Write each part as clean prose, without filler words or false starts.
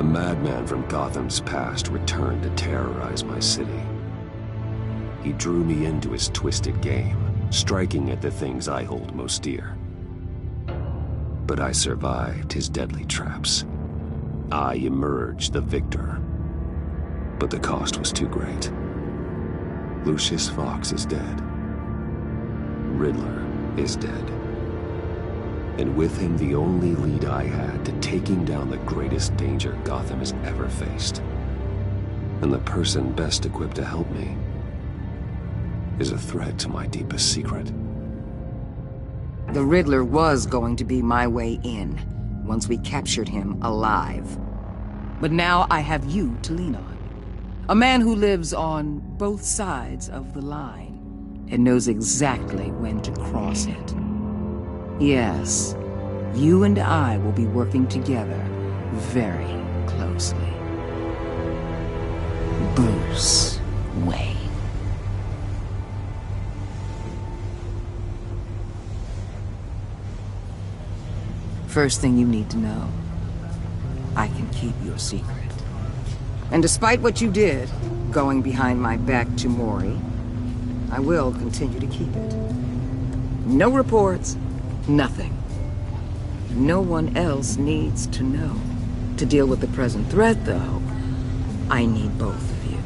A madman from Gotham's past returned to terrorize my city. He drew me into his twisted game, striking at the things I hold most dear. But I survived his deadly traps. I emerged the victor. But the cost was too great. Lucius Fox is dead. Riddler is dead. And with him, the only lead I had to taking down the greatest danger Gotham has ever faced. And the person best equipped to help me is a threat to my deepest secret. The Riddler was going to be my way in, once we captured him alive. But now I have you to lean on. A man who lives on both sides of the line and knows exactly when to cross it. Yes, you and I will be working together very closely. Bruce Wayne. First thing you need to know, I can keep your secret. And despite what you did, going behind my back to Mori, I will continue to keep it. No reports, nothing. No one else needs to know. To deal with the present threat, though, I need both of you.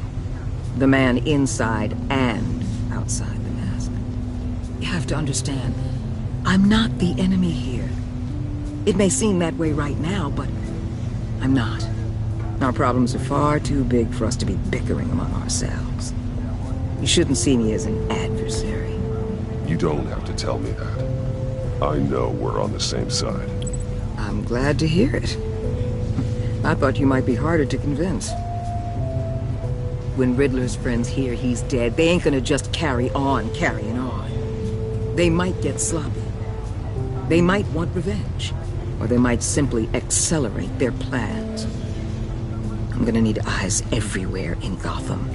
The man inside and outside the mask. You have to understand, I'm not the enemy here. It may seem that way right now, but I'm not. Our problems are far too big for us to be bickering among ourselves. You shouldn't see me as an adversary. You don't have to tell me that. I know we're on the same side. I'm glad to hear it. I thought you might be harder to convince. When Riddler's friends hear he's dead, they ain't gonna just carry on carrying on. They might get sloppy. They might want revenge. Or they might simply accelerate their plans. I'm gonna need eyes everywhere in Gotham.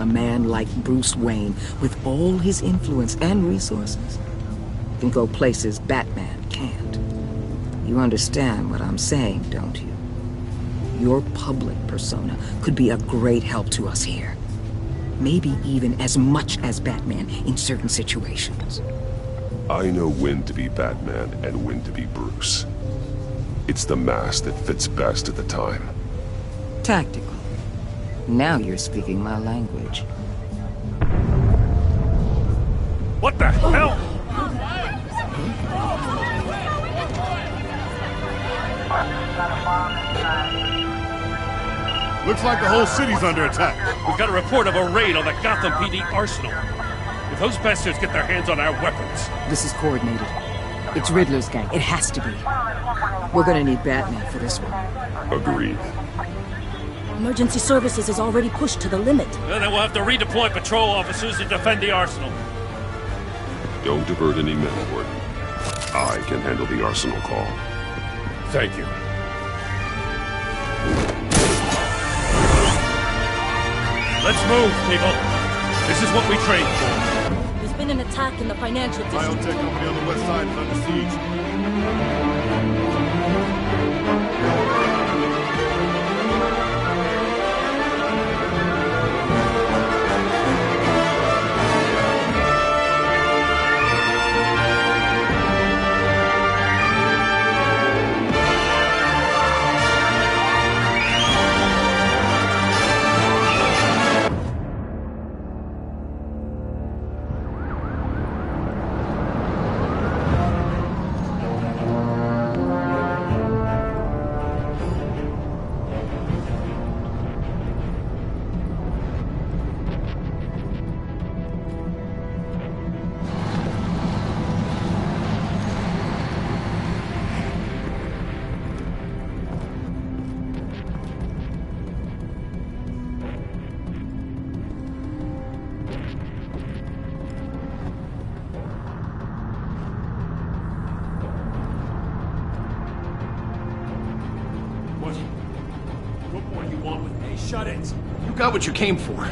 A man like Bruce Wayne, with all his influence and resources, can go places Batman can't. You understand what I'm saying, don't you? Your public persona could be a great help to us here. Maybe even as much as Batman in certain situations. I know when to be Batman and when to be Bruce. It's the mask that fits best at the time. Tactical. Now you're speaking my language. What the hell? Looks like the whole city's under attack. We've got a report of a raid on the Gotham PD arsenal. If those bastards get their hands on our weapons... This is coordinated. It's Riddler's gang. It has to be. We're gonna need Batman for this one. Agreed. Emergency services is already pushed to the limit. Well, then we'll have to redeploy patrol officers to defend the arsenal. Don't divert any men, Warden. I can handle the arsenal call. Thank you. Let's move, people. This is what we trained for. There's been an attack in the financial district. Biotech company on the west side is under siege. Shut it. You got what you came for.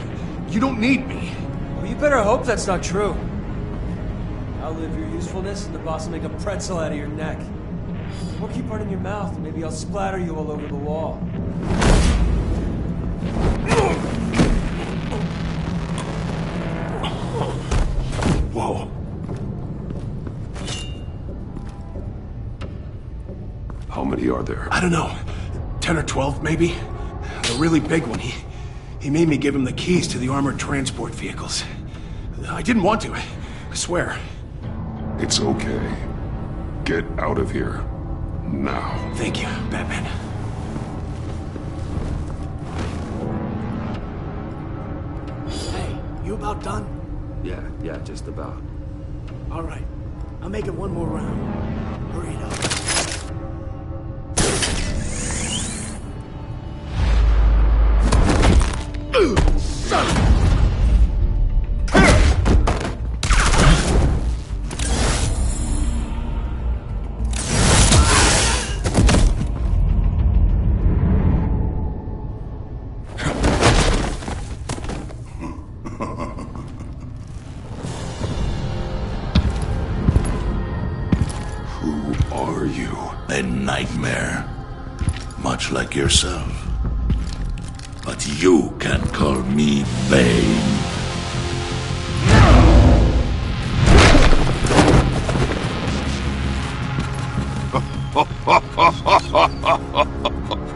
You don't need me. Well, you better hope that's not true. Outlive your usefulness, and the boss will make a pretzel out of your neck. Or keep running your mouth and maybe I'll splatter you all over the wall. Whoa. How many are there? I don't know. 10 or 12, maybe? The really big one, he made me give him the keys to the armored transport vehicles. I didn't want to, I swear. It's okay. Get out of here. Now. Thank you, Batman. Hey, you about done? Yeah, just about. All right. I'll make it one more round. Hurry it up. Son of a... Who are you? A nightmare. Much like yourself. But you can call me Bane.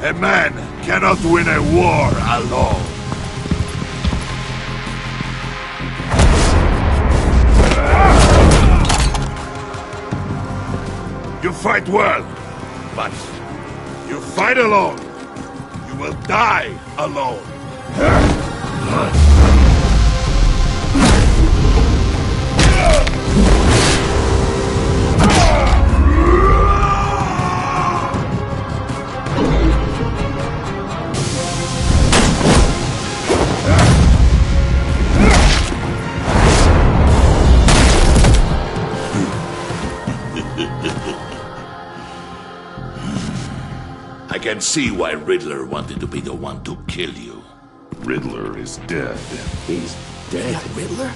A man cannot win a war alone. You fight well, but you fight alone. You will die alone. I can see why Riddler wanted to be the one to kill you. Riddler is dead. He's dead. Riddler?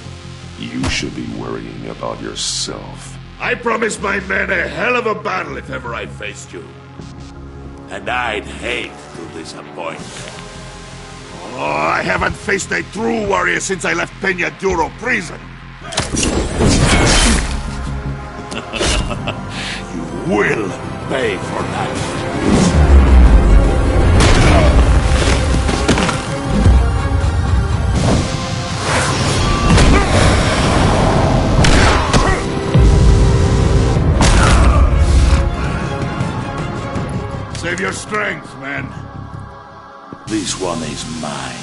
You should be worrying about yourself. I promised my men a hell of a battle if ever I faced you. And I'd hate to disappoint. Oh, I haven't faced a true warrior since I left Peña Duro prison. You will pay for that. Save your strength, man. This one is mine.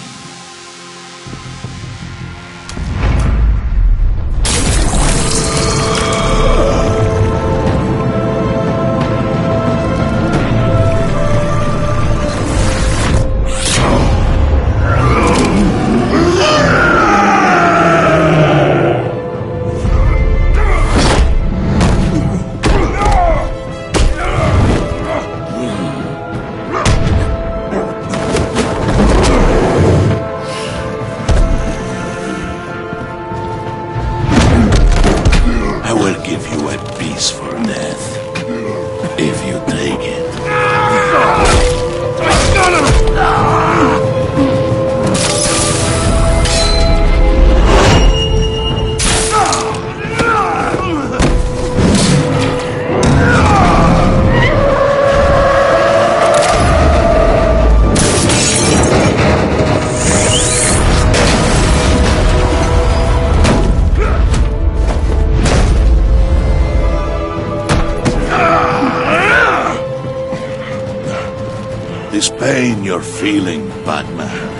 This pain you're feeling, Batman.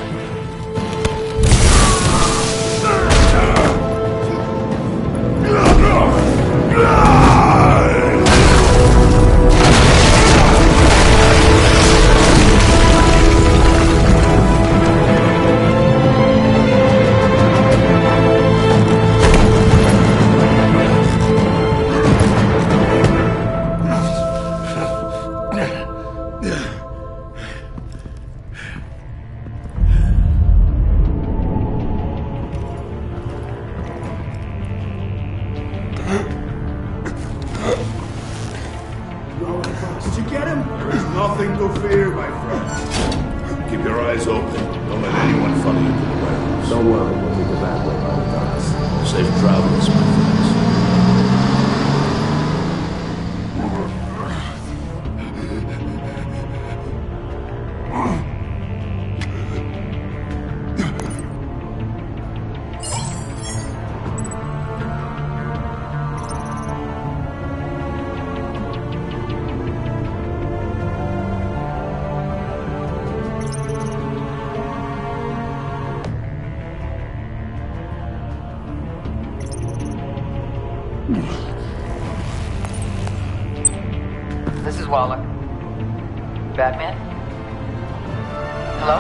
Did you get him? There is nothing to fear, my friend. Keep your eyes open. Don't let anyone follow you to the warehouse. Don't worry, we'll meet the back way by the docks. Safe travels, my friends. This is Waller. Batman? Hello?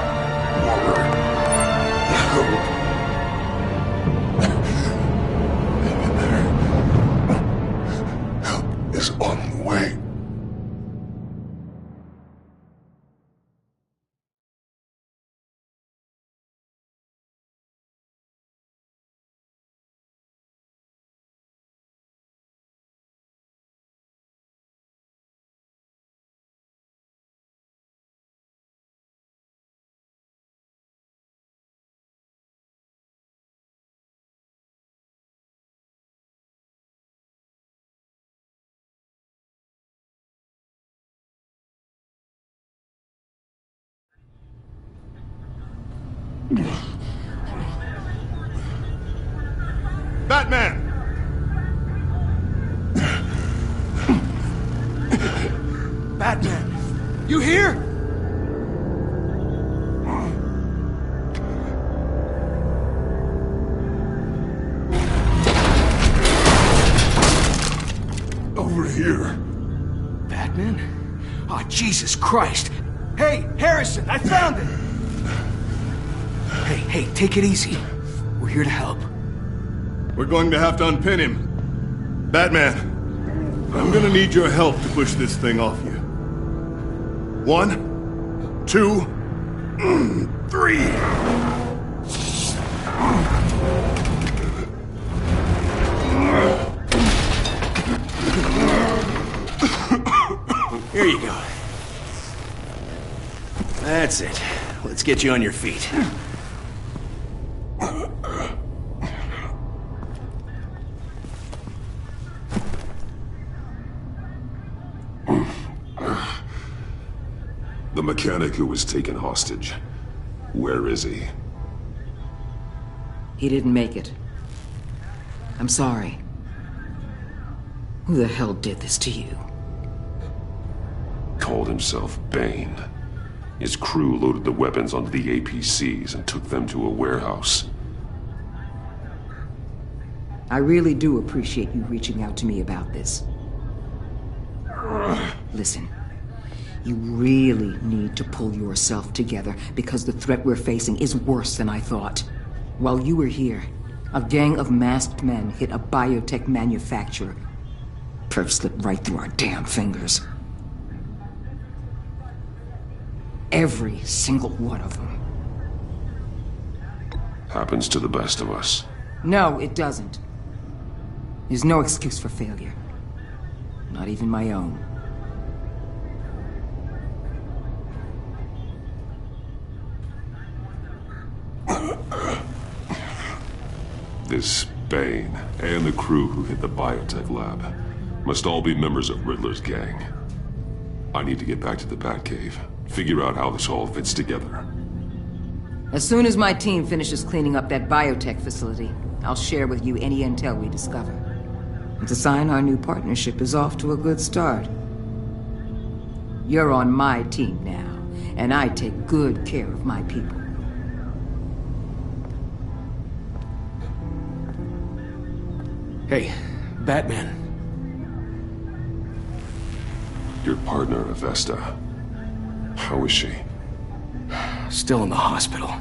Help is on the way. Batman! Batman! You here? Over here. Batman? Oh, Jesus Christ! Hey, Harrison, I found it! Hey, take it easy. We're here to help. We're going to have to unpin him. Batman, I'm gonna need your help to push this thing off you. 1, 2, 3. Here you go. That's it. Let's get you on your feet. The mechanic who was taken hostage. Where is he? He didn't make it. I'm sorry. Who the hell did this to you? Called himself Bane. His crew loaded the weapons onto the APCs and took them to a warehouse. I really do appreciate you reaching out to me about this. Listen, you really need to pull yourself together because the threat we're facing is worse than I thought. While you were here, a gang of masked men hit a biotech manufacturer. Perf slipped right through our damn fingers. Every single one of them. Happens to the best of us. No, it doesn't. There's no excuse for failure. Not even my own. This Bane and the crew who hit the biotech lab must all be members of Riddler's gang. I need to get back to the Batcave, figure out how this all fits together. As soon as my team finishes cleaning up that biotech facility, I'll share with you any intel we discover. It's a sign our new partnership is off to a good start. You're on my team now, and I take good care of my people. Hey, Batman. Your partner, Avesta. How is she? Still in the hospital.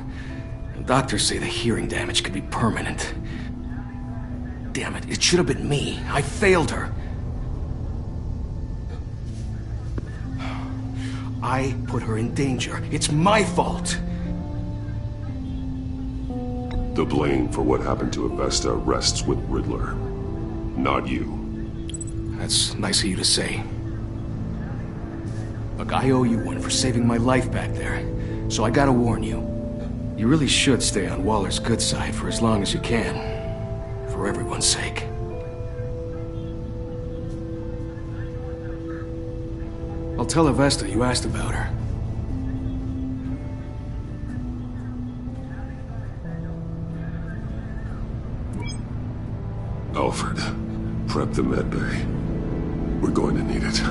Doctors say the hearing damage could be permanent. Damn it, it should have been me. I failed her. I put her in danger. It's my fault. The blame for what happened to Avesta rests with Riddler, not you. That's nice of you to say. Look, I owe you one for saving my life back there, so I gotta warn you. You really should stay on Waller's good side for as long as you can. For everyone's sake. I'll tell Avesta you asked about her. Alfred, prep the medbay. We're going to need it.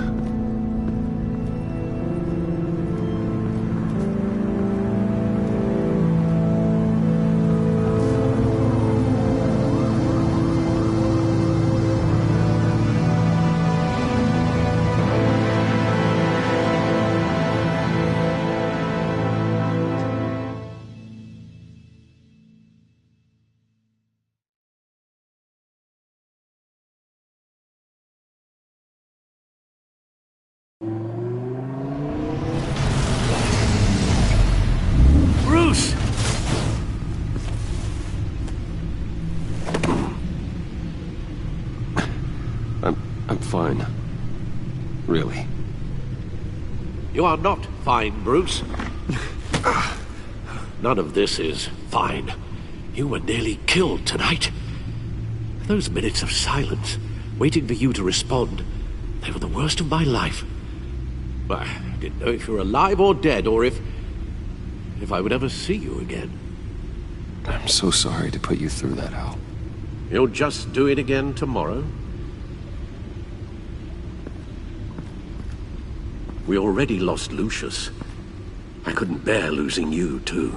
Bruce! I'm fine. Really. You are not fine, Bruce. None of this is fine. You were nearly killed tonight. Those minutes of silence, waiting for you to respond, they were the worst of my life. I didn't know if you were alive or dead, or if I would ever see you again. I'm so sorry to put you through that, Al. You'll just do it again tomorrow? We already lost Lucius. I couldn't bear losing you, too.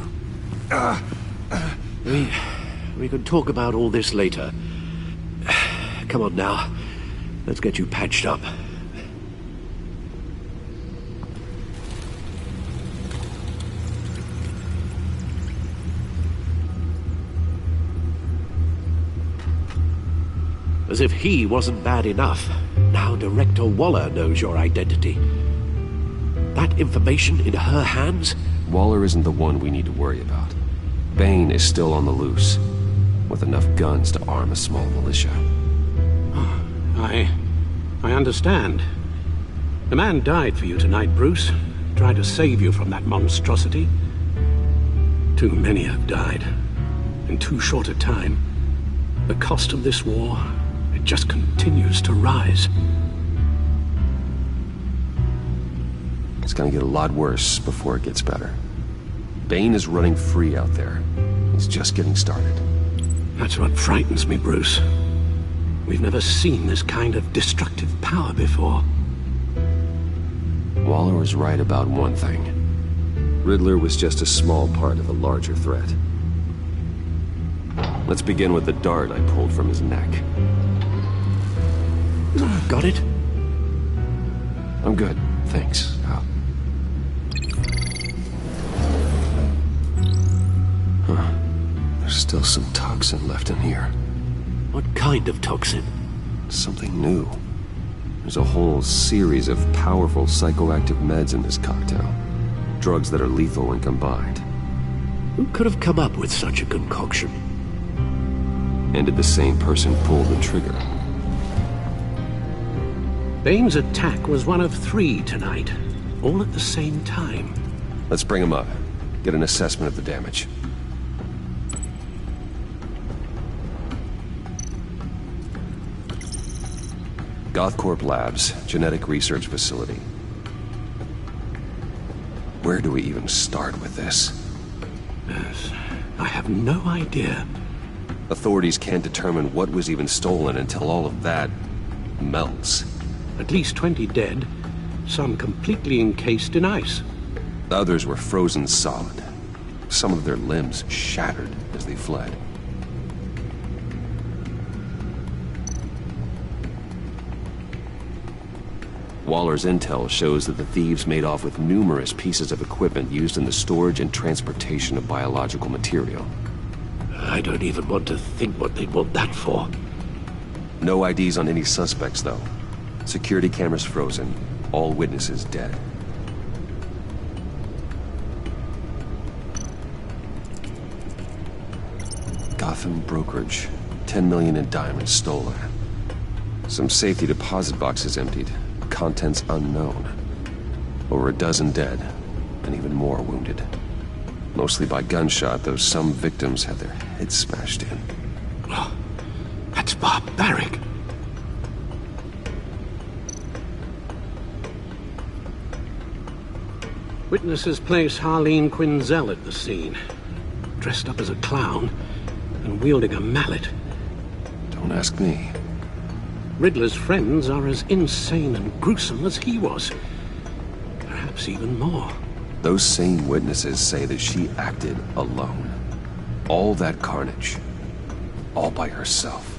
We could talk about all this later. Come on now. Let's get you patched up. As if he wasn't bad enough, now Director Waller knows your identity. That information in her hands? Waller isn't the one we need to worry about. Bane is still on the loose, with enough guns to arm a small militia. I understand. The man died for you tonight, Bruce. Tried to save you from that monstrosity. Too many have died. In too short a time. The cost of this war, it just continues to rise. It's gonna get a lot worse before it gets better. Bane is running free out there. He's just getting started. That's what frightens me, Bruce. We've never seen this kind of destructive power before. Waller was right about one thing. Riddler was just a small part of a larger threat. Let's begin with the dart I pulled from his neck. Got it? I'm good, thanks. Huh. There's still some toxin left in here. What kind of toxin? Something new. There's a whole series of powerful psychoactive meds in this cocktail. Drugs that are lethal when combined. Who could have come up with such a concoction? And did the same person pull the trigger? Bane's attack was one of 3 tonight, all at the same time. Let's bring him up. Get an assessment of the damage. Gothcorp Labs, genetic research facility. Where do we even start with this? Yes, I have no idea. Authorities can't determine what was even stolen until all of that melts. At least 20 dead, some completely encased in ice. Others were frozen solid. Some of their limbs shattered as they fled. Waller's intel shows that the thieves made off with numerous pieces of equipment used in the storage and transportation of biological material. I don't even want to think what they'd want that for. No IDs on any suspects, though. Security cameras frozen. All witnesses dead. Gotham brokerage. 10 million in diamonds stolen. Some safety deposit boxes emptied. Contents unknown. Over a dozen dead, and even more wounded. Mostly by gunshot, though some victims had their heads smashed in. Oh, that's barbaric. Witnesses place Harleen Quinzel at the scene, dressed up as a clown and wielding a mallet. Don't ask me. Riddler's friends are as insane and gruesome as he was. Perhaps even more. Those same witnesses say that she acted alone. All that carnage. All by herself.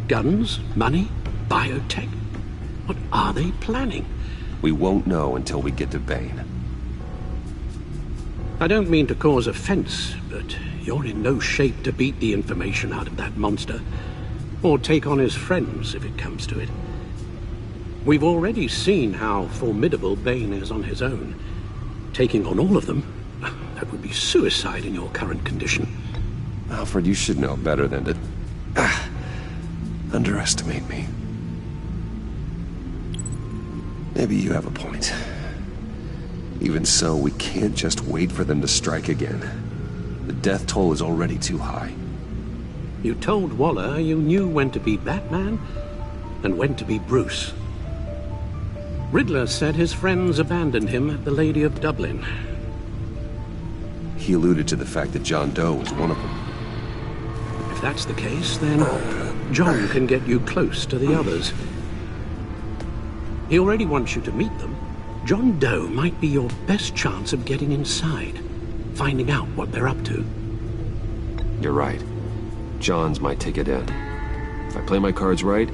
Guns? Money? Biotech? What are they planning? We won't know until we get to Bane. I don't mean to cause offense, but you're in no shape to beat the information out of that monster. Or take on his friends, if it comes to it. We've already seen how formidable Bane is on his own. Taking on all of them, that would be suicide in your current condition. Alfred, you should know better than to underestimate me. Maybe you have a point. Even so, we can't just wait for them to strike again. The death toll is already too high. You told Waller you knew when to be Batman and when to be Bruce. Riddler said his friends abandoned him at the Lady of Dublin. He alluded to the fact that John Doe was one of them. If that's the case, then John can get you close to the others. He already wants you to meet them. John Doe might be your best chance of getting inside, finding out what they're up to. You're right. John's my ticket in. If I play my cards right,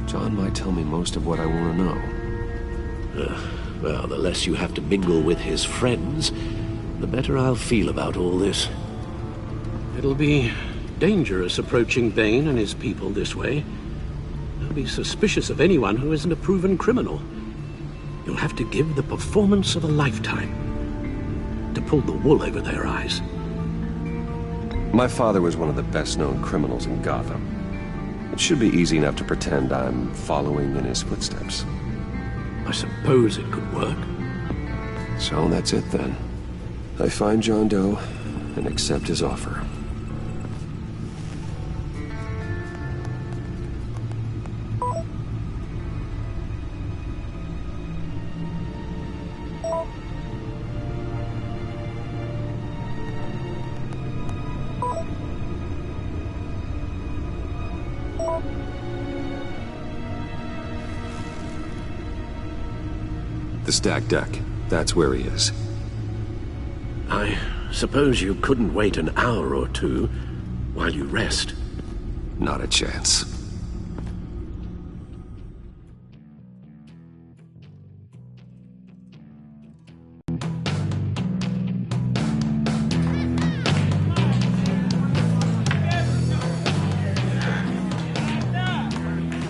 John might tell me most of what I want to know. Well, the less you have to mingle with his friends, the better I'll feel about all this. It'll be dangerous approaching Bane and his people this way. They'll be suspicious of anyone who isn't a proven criminal. you'll have to give the performance of a lifetime to pull the wool over their eyes. My father was one of the best-known criminals in Gotham. It should be easy enough to pretend I'm following in his footsteps. I suppose it could work. So that's it then. I find John Doe and accept his offer. The stacked deck. That's where he is. I suppose you couldn't wait an hour or two while you rest? Not a chance.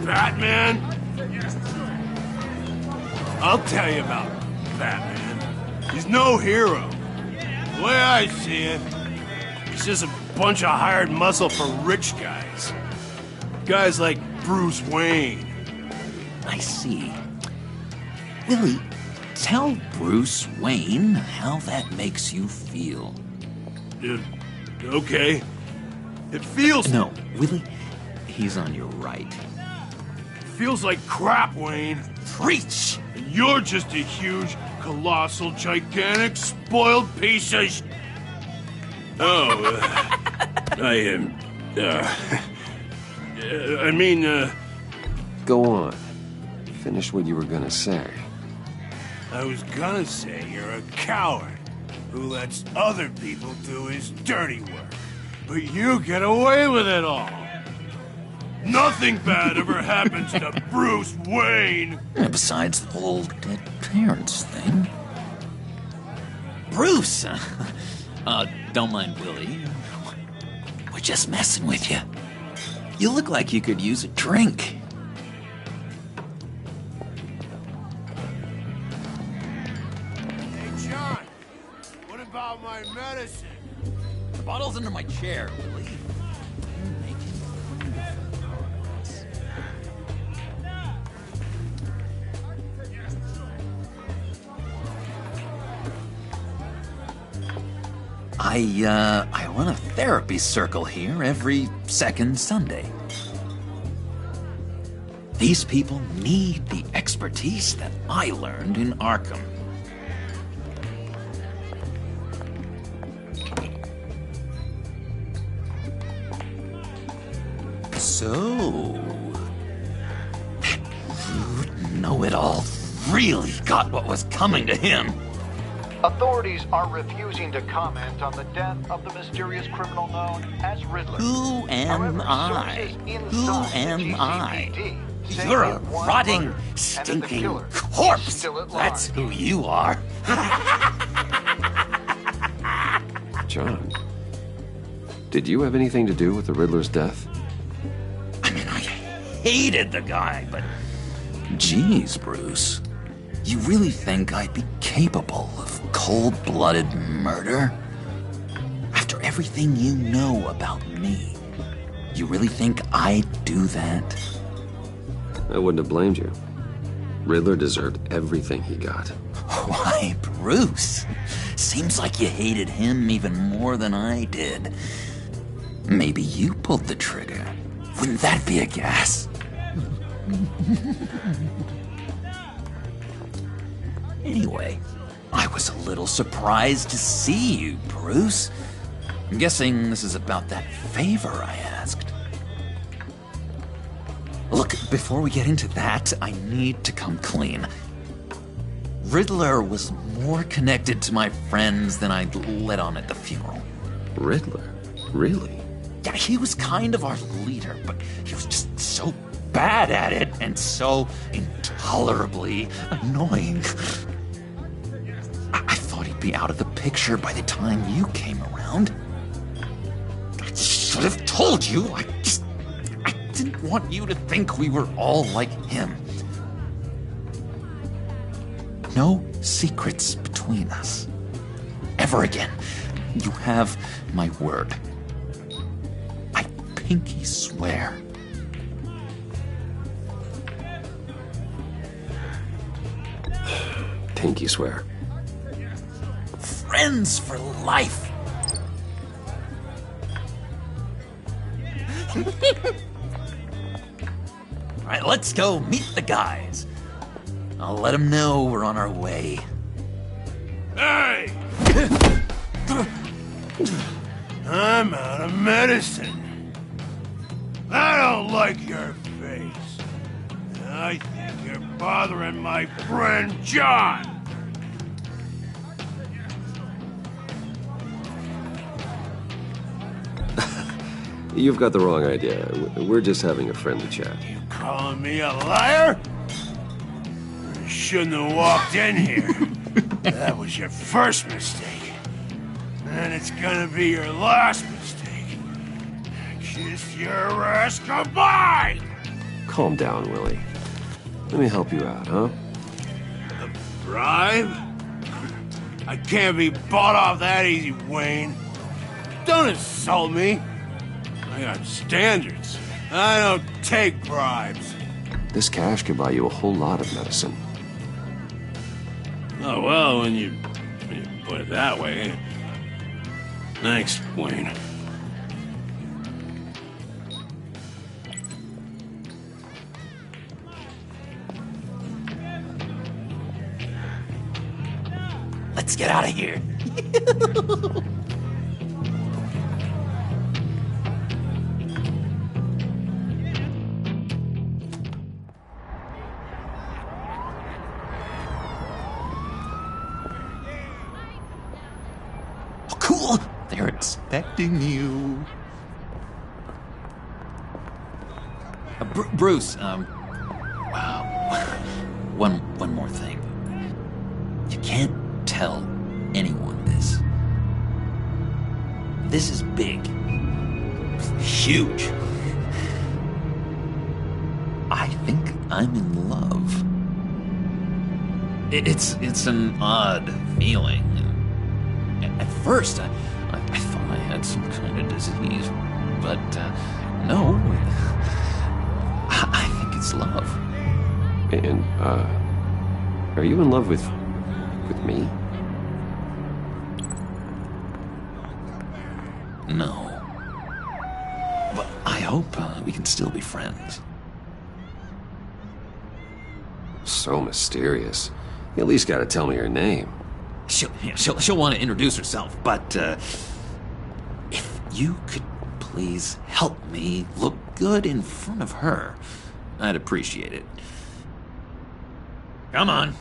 Batman? I'll tell you about Batman. He's no hero. The way I see it, he's just a bunch of hired muscle for rich guys. Guys like Bruce Wayne. I see. Willie, tell Bruce Wayne how that makes you feel. Okay. It feels... No, Willie, he's on your right. Feels like crap, Wayne. Preach! And you're just a huge, colossal, gigantic, spoiled piece of... Go on. Finish what you were gonna say. I was gonna say you're a coward who lets other people do his dirty work. But you get away with it all. Nothing bad ever happens to Bruce Wayne. Besides the whole dead parents thing. Bruce! Don't mind Willie. We're just messing with you. You look like you could use a drink. Hey, John. What about my medicine? The bottle's under my chair, Willie. I run a therapy circle here every second Sunday. These people need the expertise that I learned in Arkham. So, that rude know-it-all really got what was coming to him. Authorities are refusing to comment on the death of the mysterious criminal known as Riddler. Who am I? Who am I? You're a rotting, stinking corpse! That's who you are. John, did you have anything to do with the Riddler's death? I mean, I hated the guy, but... Geez, Bruce. You really think I'd be capable of cold-blooded murder? After everything you know about me, you really think I'd do that? I wouldn't have blamed you. Riddler deserved everything he got. Why, Bruce? Seems like you hated him even more than I did. Maybe you pulled the trigger. Wouldn't that be a gas? Anyway, I was a little surprised to see you, Bruce. I'm guessing this is about that favor I asked. Look, before we get into that, I need to come clean. Riddler was more connected to my friends than I'd let on at the funeral. Riddler? Really? Yeah, he was kind of our leader, but he was just so bad at it and so intolerably annoying. I thought he'd be out of the picture by the time you came around. I should have told you. I didn't want you to think we were all like him. No secrets between us. Ever again. You have my word. I pinky swear. Pinky swear. Friends for life. All right, let's go meet the guys. I'll let them know we're on our way. Hey! I'm out of medicine. I don't like your face. I think you're bothering my friend John. You've got the wrong idea. We're just having a friendly chat. You calling me a liar? You shouldn't have walked in here. That was your first mistake. And it's gonna be your last mistake. Kiss your ass goodbye! Calm down, Willie. Let me help you out, huh? A bribe? I can't be bought off that easy, Wayne. Don't insult me. I got standards. I don't take bribes. This cash could buy you a whole lot of medicine. Oh, well, when you put it that way. Thanks, Wayne. Let's get out of here. Cool! They're expecting you. Bruce, wow. One more thing. You can't tell anyone this. This is big. Huge. I think I'm in love. It's an odd feeling. At first, I thought I had some kind of disease, but no. I think it's love. And, are you in love with me? No. But I hope we can still be friends. So mysterious. You at least gotta tell me her name. She'll want to introduce herself, but if you could please help me look good in front of her, I'd appreciate it. Come on.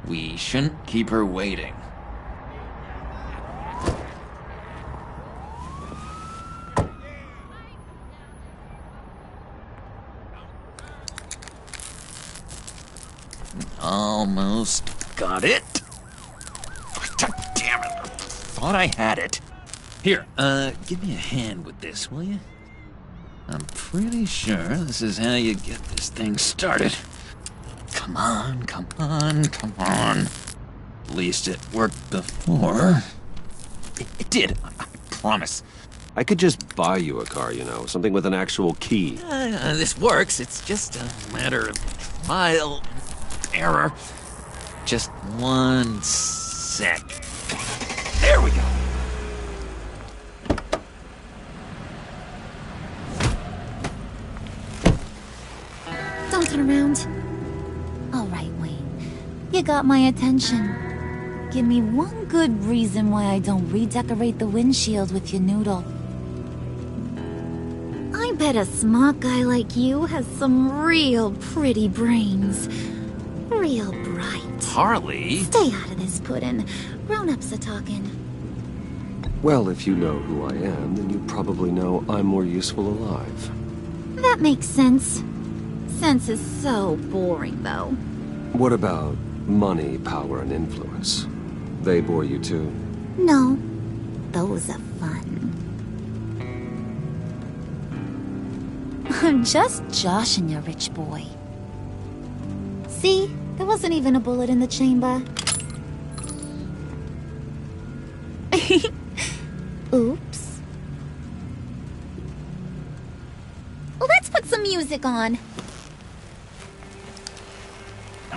We shouldn't keep her waiting. Almost got it. Damn it. Thought I had it. Here, give me a hand with this, will you? I'm pretty sure this is how you get this thing started. Come on, come on, come on. At least it worked before. It did, I promise. I could just buy you a car, you know, something with an actual key. This works. It's just a matter of trial and error. Just one sec. There we go. Don't turn around. All right, Wayne. You got my attention. Give me one good reason why I don't redecorate the windshield with your noodle. I bet a smart guy like you has some real pretty brains. Real bright. Harley? Stay out of this, Puddin'. Grown-ups are talking. Well, if you know who I am, then you probably know I'm more useful alive. That makes sense. Sense is so boring, though. What about money, power, and influence? They bore you too? No. Those are fun. I'm just joshing you, rich boy. See? There wasn't even a bullet in the chamber. Oops. Let's put some music on.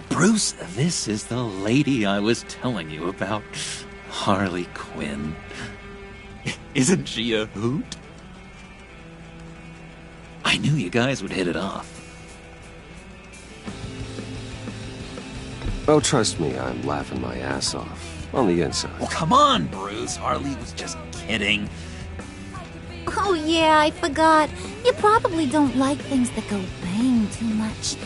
Bruce, this is the lady I was telling you about. Harley Quinn. Isn't she a hoot? I knew you guys would hit it off. Oh, trust me, I'm laughing my ass off. On the inside. Oh, come on, Bruce. Harley was just kidding. Oh yeah, I forgot. You probably don't like things that go bang too much.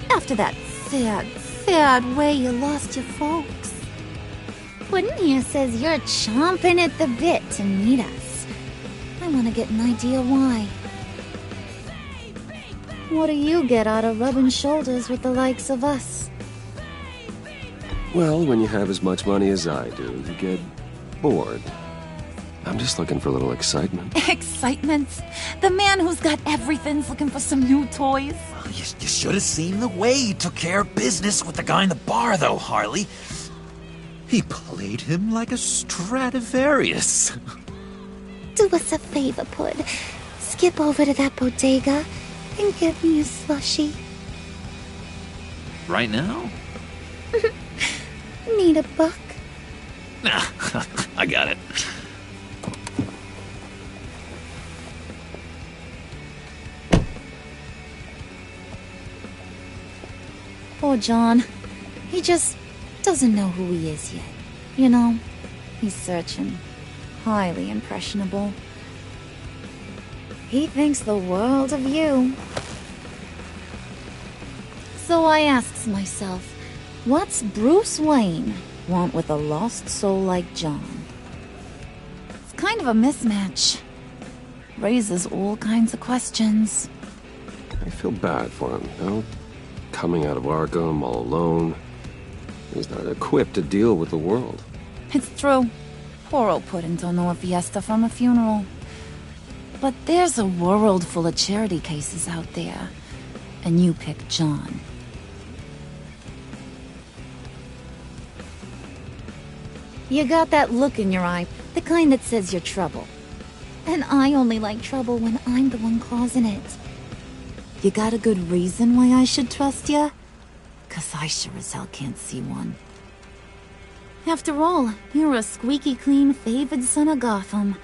After that sad way you lost your folks. Puddin' here says you're chomping at the bit to meet us. I want to get an idea why. What do you get out of rubbing shoulders with the likes of us? Well, when you have as much money as I do, you get bored. I'm just looking for a little excitement. Excitement? The man who's got everything's looking for some new toys. You should have seen the way he took care of business with the guy in the bar, though, Harley. He played him like a Stradivarius. Do us a favor, Pud. Skip over to that bodega and get me a slushie. Right now? Need a buck? Nah, I got it. Poor John. He just doesn't know who he is yet. You know, he's searching. Highly impressionable. He thinks the world of you. So I asks myself, what's Bruce Wayne want with a lost soul like John? It's kind of a mismatch. Raises all kinds of questions. I feel bad for him, you know? Coming out of Arkham all alone. He's not equipped to deal with the world. It's true. Poor old Puddin' don't know a fiesta from a funeral. But there's a world full of charity cases out there. And you pick John. You got that look in your eye, the kind that says you're trouble. And I only like trouble when I'm the one causing it. You got a good reason why I should trust you? 'Cause I sure as hell can't see one. After all, you're a squeaky clean favored son of Gotham.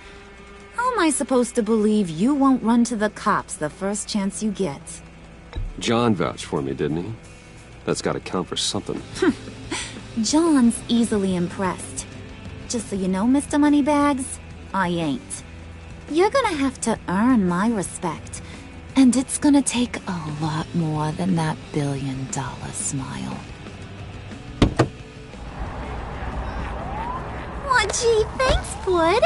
How am I supposed to believe you won't run to the cops the first chance you get? John vouched for me, didn't he? That's gotta count for something. John's easily impressed. Just so you know, Mr. Moneybags, I ain't. You're gonna have to earn my respect. And it's gonna take a lot more than that $1 billion smile. Aw, gee, thanks, Pud.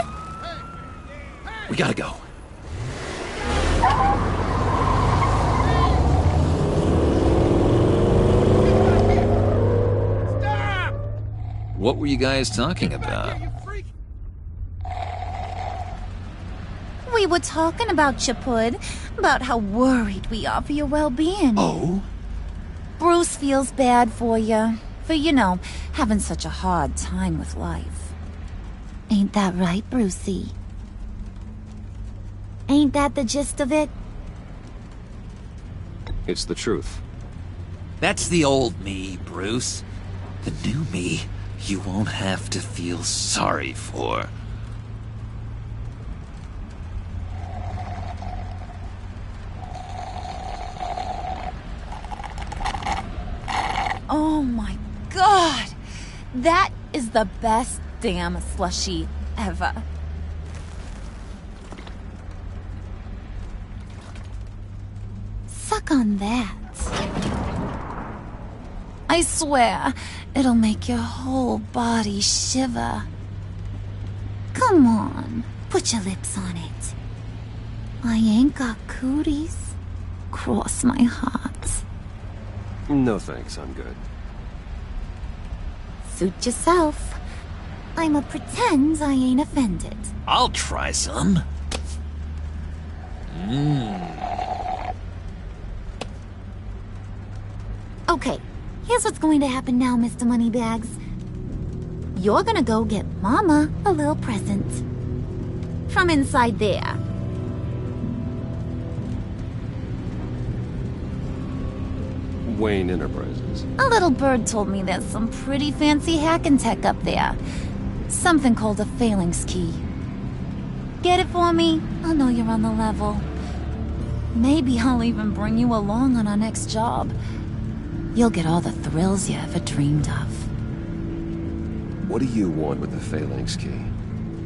We gotta go. Stop! What were you guys talking about? We were talking about you, Pud. About how worried we are for your well-being. Oh? Bruce feels bad for you. For, you know, having such a hard time with life. Ain't that right, Brucey? Ain't that the gist of it? It's the truth. That's the old me, Bruce. The new me, you won't have to feel sorry for. Oh my god! That is the best damn slushie ever. Suck on that. I swear, it'll make your whole body shiver. Come on, put your lips on it. I ain't got cooties. Cross my heart. No thanks, I'm good. Suit yourself. I'ma pretend I ain't offended. I'll try some. Okay, Here's what's going to happen now, Mr. Moneybags. You're gonna go get Mama a little present. From inside there. Wayne Enterprises. A little bird told me there's some pretty fancy hacking tech up there. Something called a phalanx key. Get it for me? I'll know you're on the level. Maybe I'll even bring you along on our next job. You'll get all the thrills you ever dreamed of. What do you want with the phalanx key?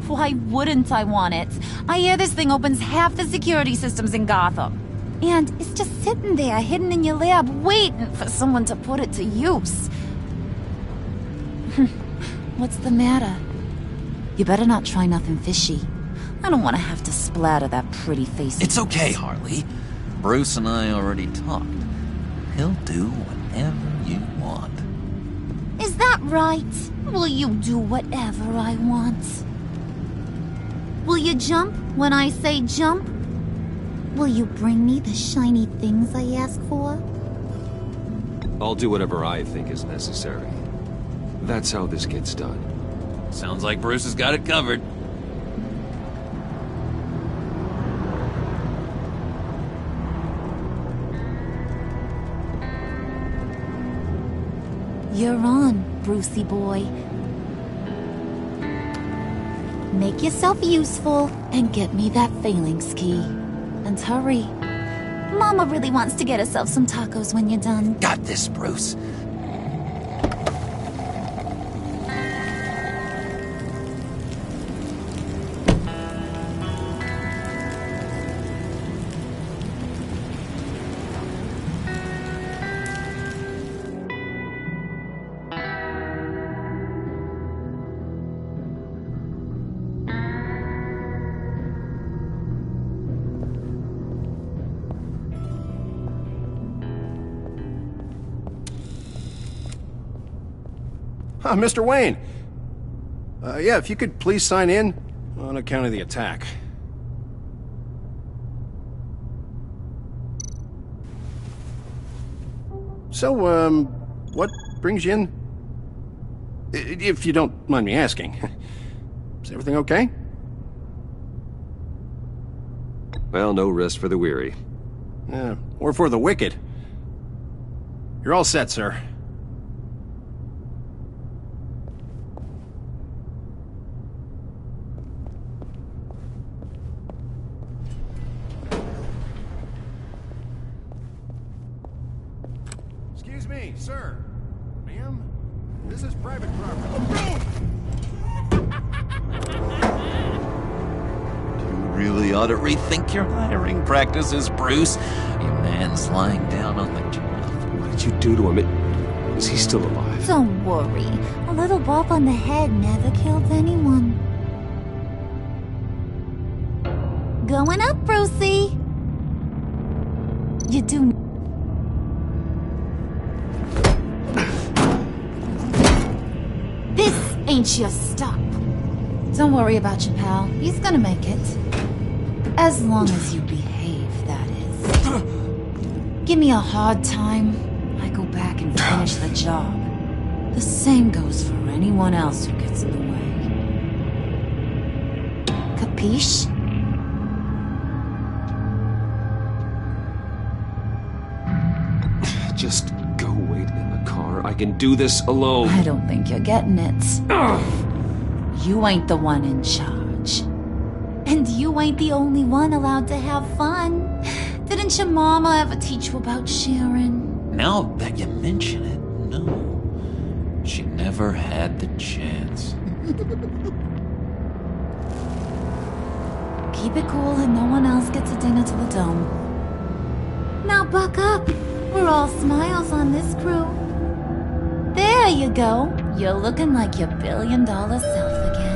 Why wouldn't I want it? I hear this thing opens half the security systems in Gotham. And it's just sitting there, hidden in your lab, waiting for someone to put it to use. What's the matter? You better not try nothing fishy. I don't want to have to splatter that pretty face. It's okay, Harley. Bruce and I already talked. He'll do whatever you want. Is that right? Will you do whatever I want? Will you jump when I say jump? Will you bring me the shiny things I ask for? I'll do whatever I think is necessary. That's how this gets done. Sounds like Bruce has got it covered. You're on, Brucey boy. Make yourself useful and get me that phalanx key. And hurry. Mama really wants to get herself some tacos when you're done. Got this, Bruce. Mr. Wayne. Yeah, if you could please sign in on account of the attack. So, what brings you in? If you don't mind me asking. Is everything okay? Well, no rest for the weary. Or for the wicked. You're all set, sir. Excuse me, sir. Ma'am? This is private property. You really ought to rethink your hiring practices, Bruce. Your man's lying down on the job. What did you do to him? Is he still alive? Don't worry. A little bump on the head never killed anyone. Going up, Brucey. You do... This ain't your stop. Don't worry about your pal. He's gonna make it. As long as you behave, that is. Give me a hard time, I go back and finish the job. The same goes for anyone else who gets in the way. Capiche? Just go wait in the car. I can do this alone. I don't think you're getting it. You ain't the one in charge. And you ain't the only one allowed to have fun. Didn't your mama ever teach you about sharing? Now that you mention it, no. She never had the chance. Keep it cool and no one else gets a dinner to the dome. Now buck up. We're all smiles on this crew. There you go. You're looking like your billion-dollar self again.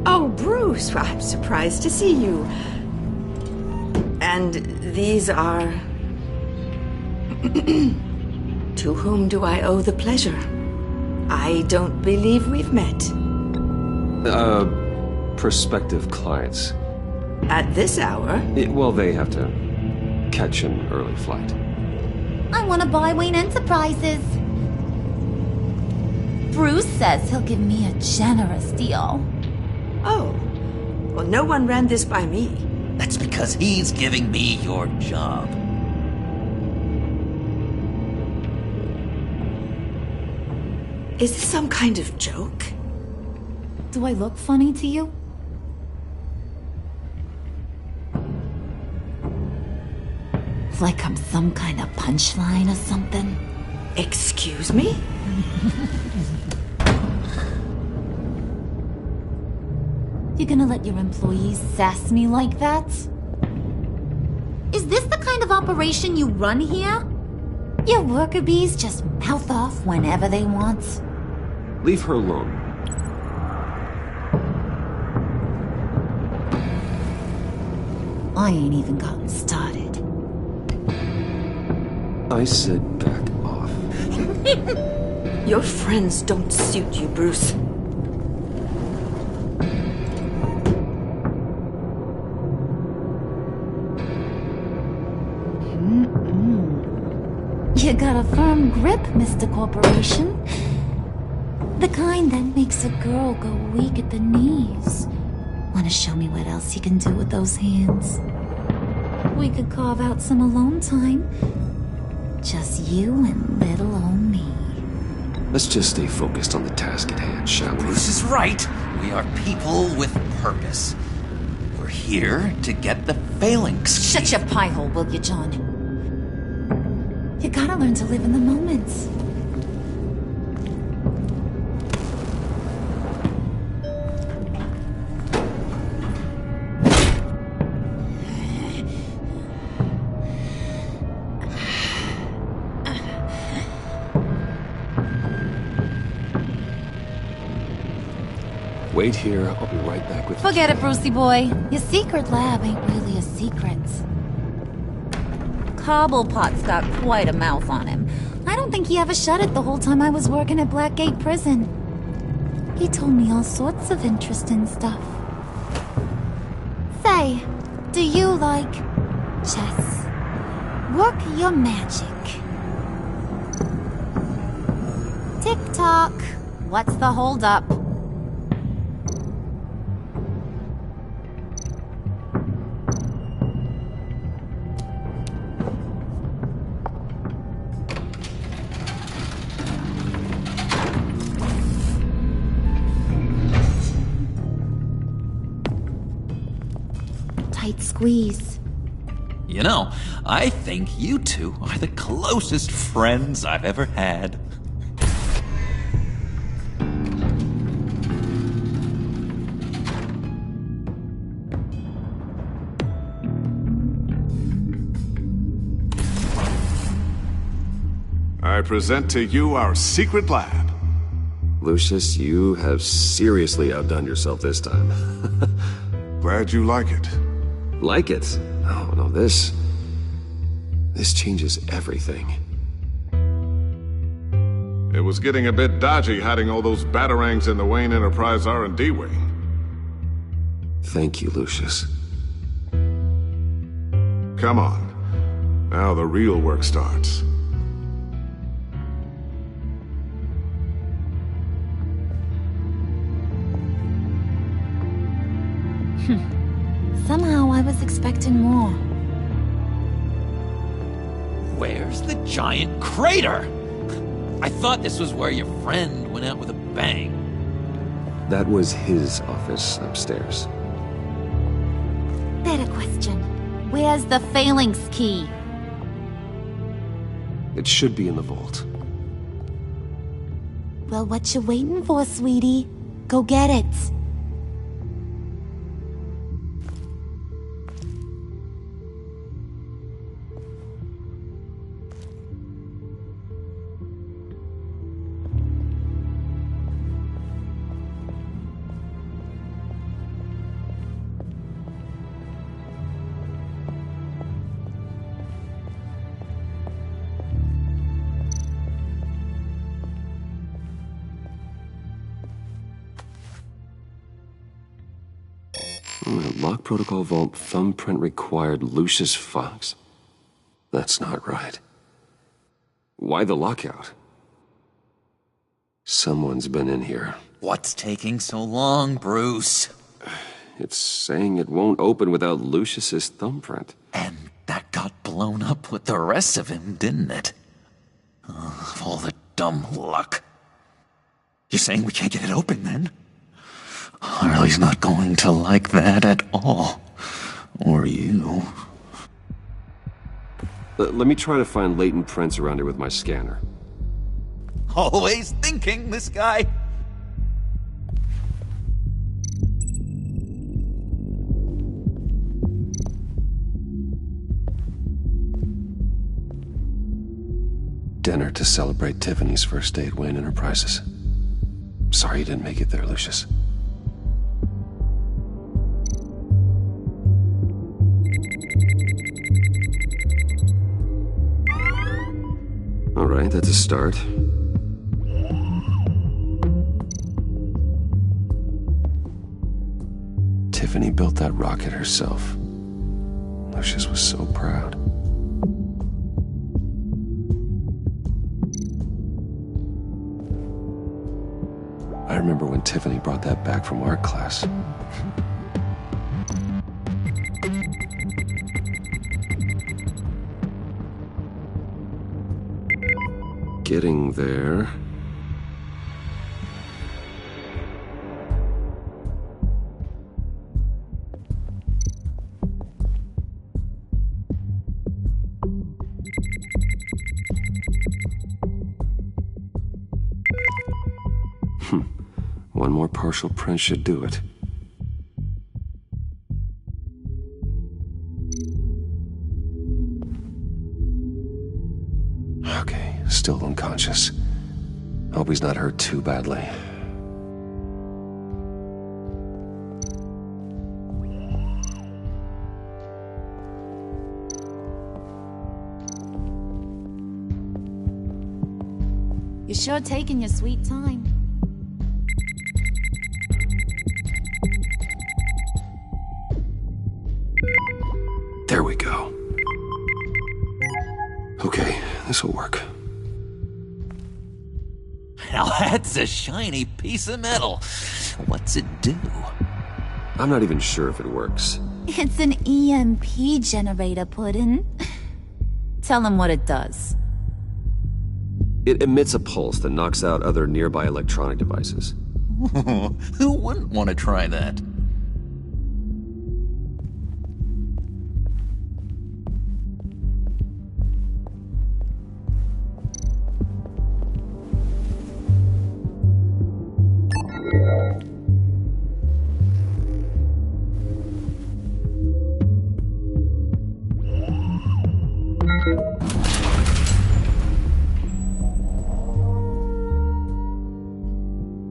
Oh, Bruce, I'm surprised to see you. And these are... To whom do I owe the pleasure? I don't believe we've met. Prospective clients. At this hour? Well, they have to catch an early flight. I want to buy Wayne Enterprises. Bruce says he'll give me a generous deal. Oh. Well, no one ran this by me. That's because he's giving me your job. Is this some kind of joke? Do I look funny to you? Like I'm some kind of punchline or something? Excuse me? You gonna let your employees sass me like that? Is this the kind of operation you run here? Your worker bees just mouth off whenever they want? Leave her alone. I ain't even gotten started. I said back off. Your friends don't suit you, Bruce. You got a firm grip, Mr. Corporation. The kind that makes a girl go weak at the knees. Wanna show me what else you can do with those hands? We could carve out some alone time. Just you and little old me. Let's just stay focused on the task at hand, shall we? Bruce is right. We are people with purpose. We're here to get the phalanx. Shut your pie hole, will you, John? You gotta learn to live in the moment. Wait here, I'll be right back with you. Forget it, Brucey boy. Your secret lab ain't really a secret. Cobblepot's got quite a mouth on him. I don't think he ever shut it the whole time I was working at Blackgate Prison. He told me all sorts of interesting stuff. Say, do you like chess? Work your magic. Tick-tock. What's the holdup? Squeeze. You know, I think you two are the closest friends I've ever had. I present to you our secret lab. Lucius, you have seriously outdone yourself this time. Glad you like it. Like it? Oh, no, this changes everything. It was getting a bit dodgy hiding all those batarangs in the Wayne Enterprise R&D wing. Thank you, Lucius. Come on. Now the real work starts. Somehow I was expecting more. Where's the giant crater? I thought this was where your friend went out with a bang. That was his office upstairs. Better question. Where's the phalanx key? It should be in the vault. Well, what you waiting for, sweetie? Go get it. Lock protocol vault thumbprint required Lucius Fox? That's not right. Why the lockout? Someone's been in here. What's taking so long, Bruce? It's saying it won't open without Lucius's thumbprint. And that got blown up with the rest of him, didn't it? All the dumb luck. You're saying we can't get it open, then? Harley's not going to like that at all. Or you. Let me try to find latent prints around here with my scanner. Always thinking, this guy. Dinner to celebrate Tiffany's first day at Wayne Enterprises. Sorry you didn't make it there, Lucius. All right, that's a start. Tiffany built that rocket herself. Lucius was so proud. I remember when Tiffany brought that back from art class. Getting there. One more partial print should do it. Okay, still unconscious. Hope he's not hurt too badly. You're sure taking your sweet time. There we go. Okay, this'll work. Now that's a shiny piece of metal. What's it do? I'm not even sure if it works. It's an EMP generator, Puddin'. Tell him what it does. It emits a pulse that knocks out other nearby electronic devices. Who wouldn't want to try that?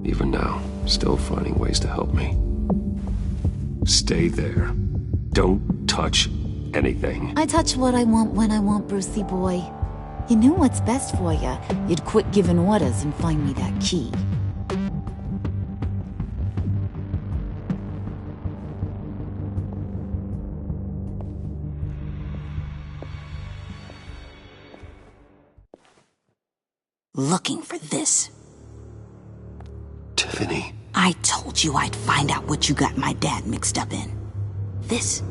Even now, still finding ways to help me. Stay there. Don't touch anything. I touch what I want when I want, Brucey boy. You knew what's best for you. You'd quit giving orders and find me that key. Looking for this. Tiffany. I told you I'd find out what you got my dad mixed up in. This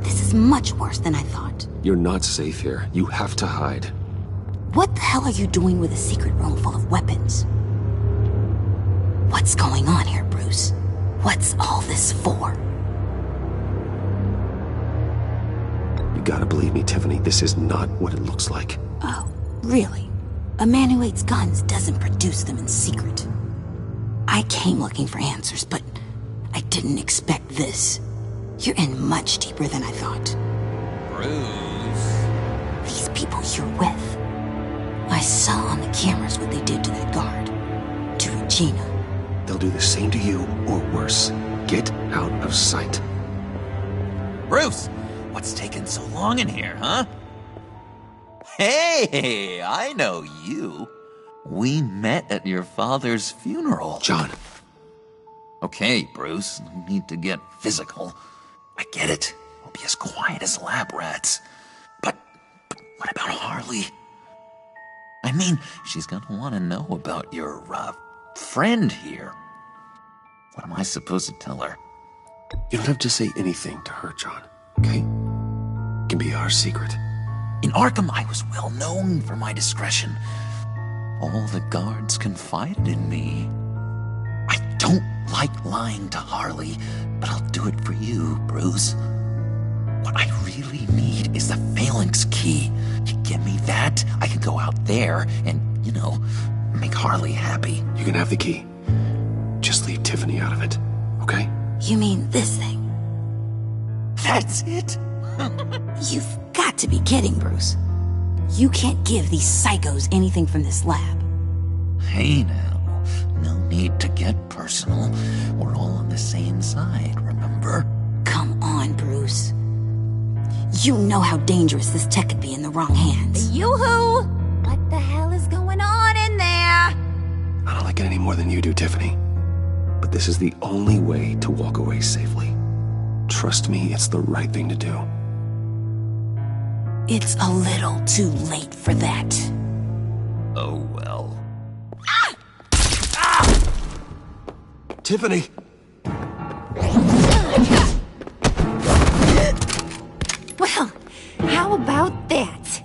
is much worse than I thought. You're not safe here. You have to hide. What the hell are you doing with a secret room full of weapons? What's going on here, Bruce? What's all this for? You gotta believe me, Tiffany. This is not what it looks like. Oh, really? A man who hates guns doesn't produce them in secret. I came looking for answers, but I didn't expect this. You're in much deeper than I thought. Bruce. These people you're with. I saw on the cameras what they did to that guard. To Regina. They'll do the same to you, or worse. Get out of sight. Bruce! What's taking so long in here, huh? Hey, I know you. We met at your father's funeral. John. Okay, Bruce, no need to get physical. I get it. We'll be as quiet as lab rats. But what about Harley? I mean, she's gonna want to know about your, friend here. What am I supposed to tell her? You don't have to say anything to her, John, okay? It can be our secret. In Arkham, I was well known for my discretion. All the guards confided in me. I don't like lying to Harley, but I'll do it for you, Bruce. What I really need is the Phalanx key. You give me that, I can go out there and, make Harley happy. You can have the key. Just leave Tiffany out of it, okay? You mean this thing? That's it? You've got to be kidding, Bruce. You can't give these psychos anything from this lab. Hey now, no need to get personal. We're all on the same side, remember? Come on, Bruce. You know how dangerous this tech could be in the wrong hands. Yoo-hoo! What the hell is going on in there? I don't like it any more than you do, Tiffany. But this is the only way to walk away safely. Trust me, it's the right thing to do. It's a little too late for that. Oh, well. Tiffany! Well, how about that?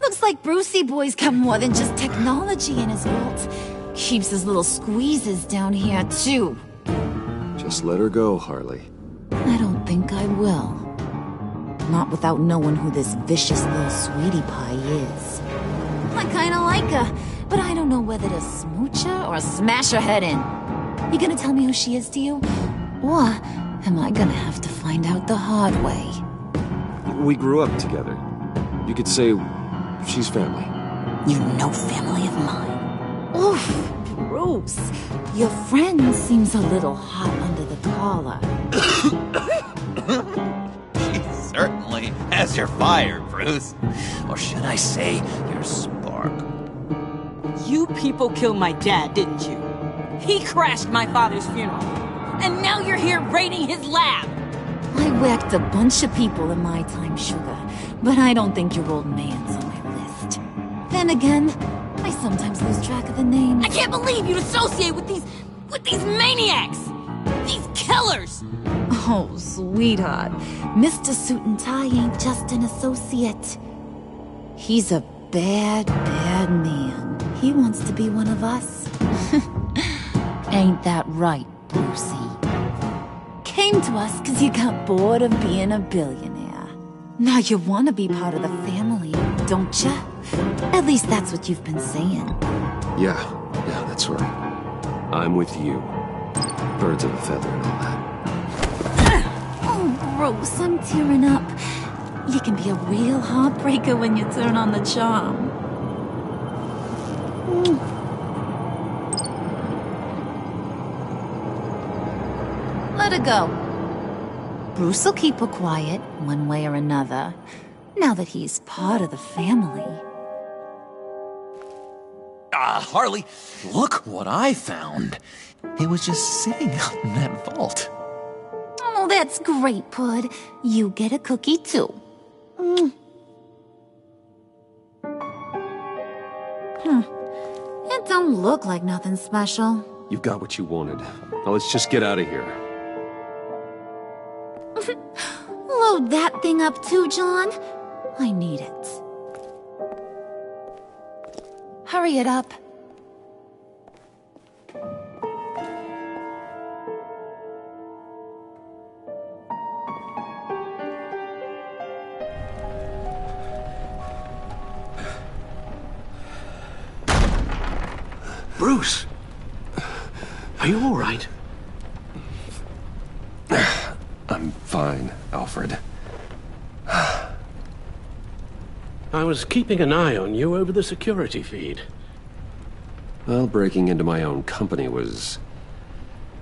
Looks like Brucey Boy's got more than just technology in his vault. Keeps his little squeezes down here, too. Just let her go, Harley. I don't think I will. Not without knowing who this vicious little sweetie pie is. I kinda like her, but I don't know whether to smooch her or smash her head in. You gonna tell me who she is to you? Or am I gonna have to find out the hard way? We grew up together. You could say she's family. You're no family of mine. Oof, Bruce. Your friend seems a little hot under the collar. She certainly has your fire, Bruce. Or should I say, your spark. You people killed my dad, didn't you? He crashed my father's funeral. And now you're here raiding his lab! I whacked a bunch of people in my time, Sugar, but I don't think your old man's on my list. Then again, I sometimes lose track of the names. I can't believe you'd associate with these maniacs! These killers! Oh, sweetheart. Mr. Suit and Tie ain't just an associate. He's a bad, bad man. He wants to be one of us. Ain't that right, Brucey? Came to us because you got bored of being a billionaire. Now you want to be part of the family, don't ya? At least that's what you've been saying. Yeah, that's right. I'm with you. Birds of a feather and all that. Oh, Bruce, I'm tearing up. You can be a real heartbreaker when you turn on the charm. Let her go. Bruce will keep her quiet, one way or another, now that he's part of the family. Harley, look what I found. It was just sitting out in that vault. Oh, that's great, Pud. You get a cookie, too. It don't look like nothing special. You've got what you wanted. Now let's just get out of here. Load that thing up too, John. I need it. Hurry it up. Bruce! Are you all right? I'm fine, Alfred. I was keeping an eye on you over the security feed. Well, breaking into my own company was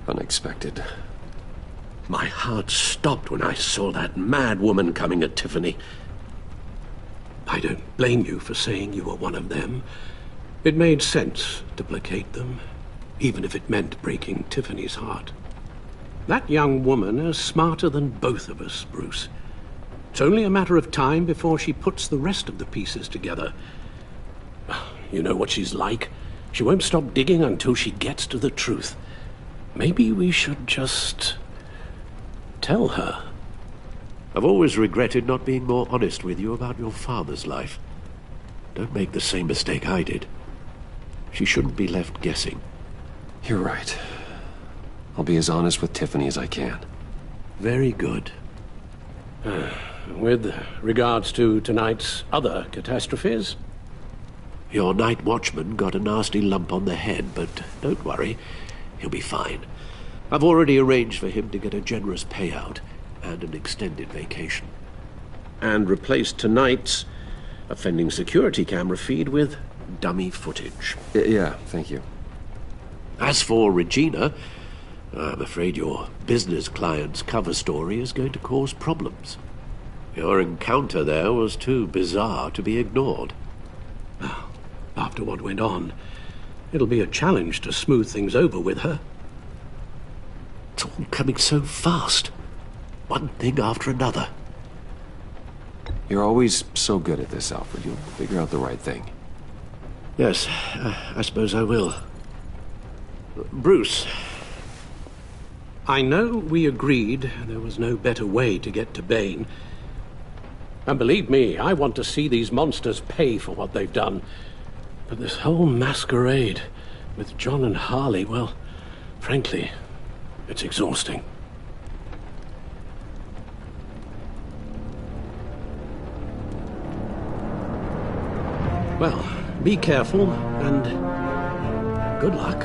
unexpected. My heart stopped when I saw that mad woman coming at Tiffany. I don't blame you for saying you were one of them. It made sense to placate them, even if it meant breaking Tiffany's heart. That young woman is smarter than both of us, Bruce. It's only a matter of time before she puts the rest of the pieces together. You know what she's like. She won't stop digging until she gets to the truth. Maybe we should just tell her. I've always regretted not being more honest with you about your father's life. Don't make the same mistake I did. She shouldn't be left guessing. You're right. I'll be as honest with Tiffany as I can. Very good. With regards to tonight's other catastrophes? Your night watchman got a nasty lump on the head, but don't worry. He'll be fine. I've already arranged for him to get a generous payout and an extended vacation. And replaced tonight's offending security camera feed with dummy footage. Yeah, thank you. As for Regina, I'm afraid your business client's cover story is going to cause problems. Your encounter there was too bizarre to be ignored. After what went on, it'll be a challenge to smooth things over with her. It's all coming so fast. One thing after another. You're always so good at this, Alfred. You'll figure out the right thing. Yes, I suppose I will. Bruce. I know we agreed there was no better way to get to Bane. And believe me, I want to see these monsters pay for what they've done. But this whole masquerade with John and Harley, well, frankly, it's exhausting. Well, be careful, and good luck.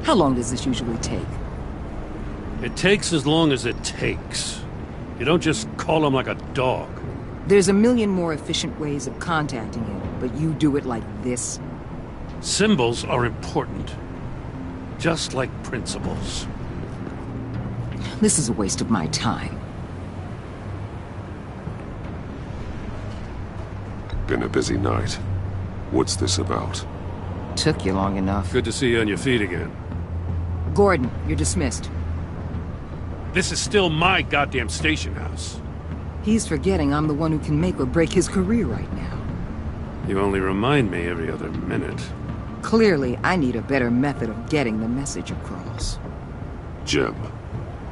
How long does this usually take? It takes as long as it takes. You don't just call him like a dog. There's a million more efficient ways of contacting him, but you do it like this? Symbols are important. Just like principles. This is a waste of my time. Been a busy night. What's this about? Took you long enough. Good to see you on your feet again. Gordon, you're dismissed. This is still my goddamn station house. He's forgetting I'm the one who can make or break his career right now. You only remind me every other minute. Clearly, I need a better method of getting the message across. Jim,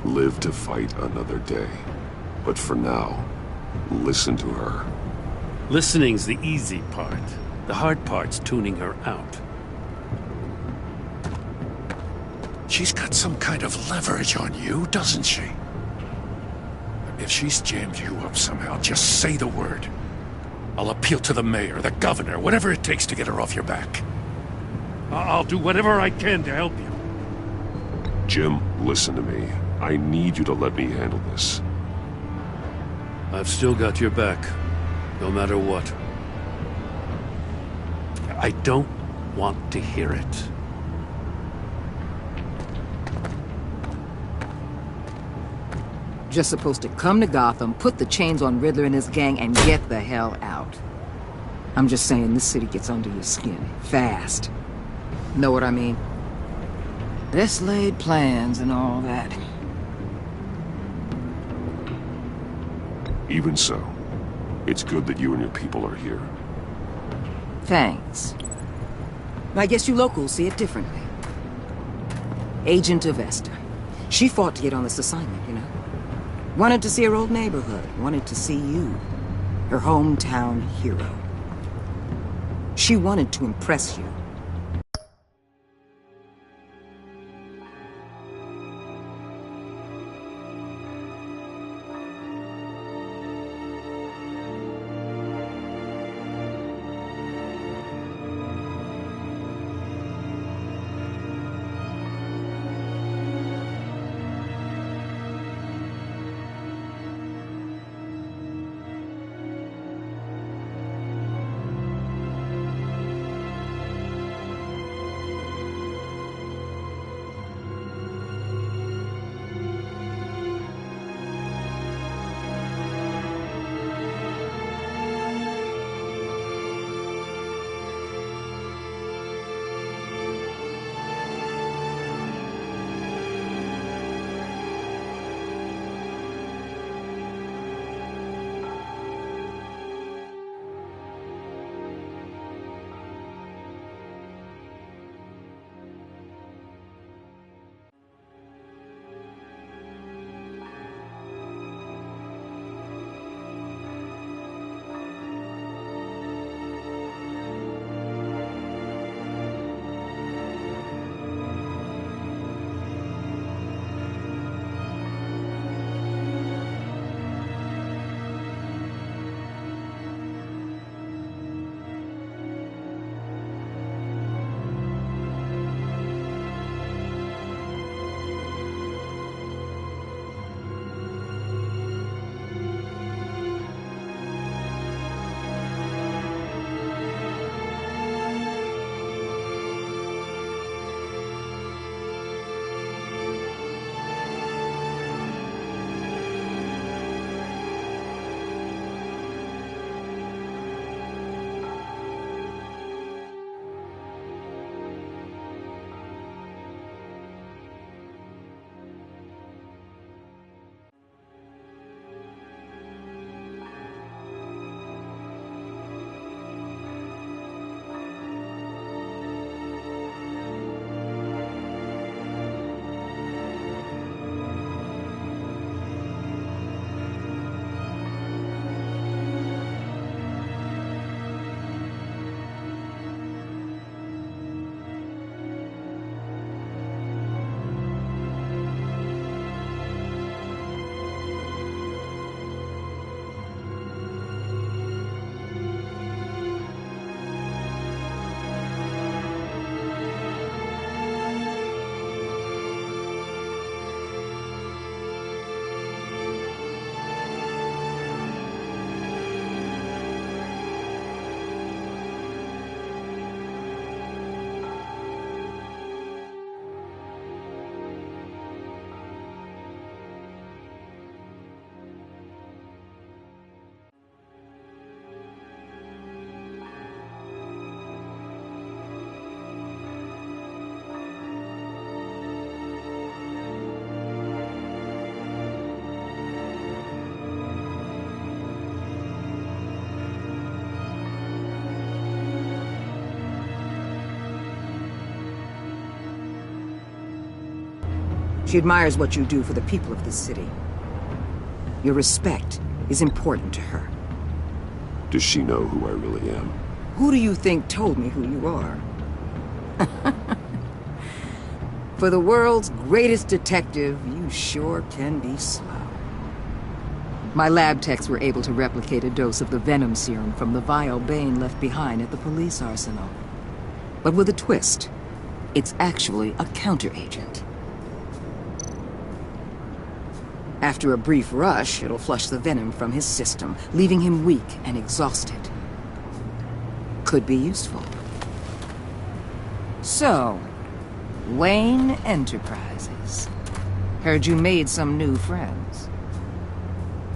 live to fight another day. But for now, listen to her. Listening's the easy part. The hard part's tuning her out. She's got some kind of leverage on you, doesn't she? If she's jammed you up somehow, just say the word. I'll appeal to the mayor, the governor, whatever it takes to get her off your back. I'll do whatever I can to help you. Jim, listen to me. I need you to let me handle this. I've still got your back, no matter what. I don't want to hear it. Just supposed to come to Gotham, put the chains on Riddler and his gang, and get the hell out. I'm just saying, this city gets under your skin. Fast. Know what I mean? Best laid plans and all that. Even so, it's good that you and your people are here. Thanks. I guess you locals see it differently. Agent Avesta. She fought to get on this assignment, you know? Wanted to see her old neighborhood. Wanted to see you. Her hometown hero. She wanted to impress you. She admires what you do for the people of this city. Your respect is important to her. Does she know who I really am? Who do you think told me who you are? For the world's greatest detective, you sure can be slow. My lab techs were able to replicate a dose of the venom serum from the vial Bane left behind at the police arsenal. But with a twist, it's actually a counteragent. After a brief rush, it'll flush the venom from his system, leaving him weak and exhausted. Could be useful. So, Wayne Enterprises. Heard you made some new friends.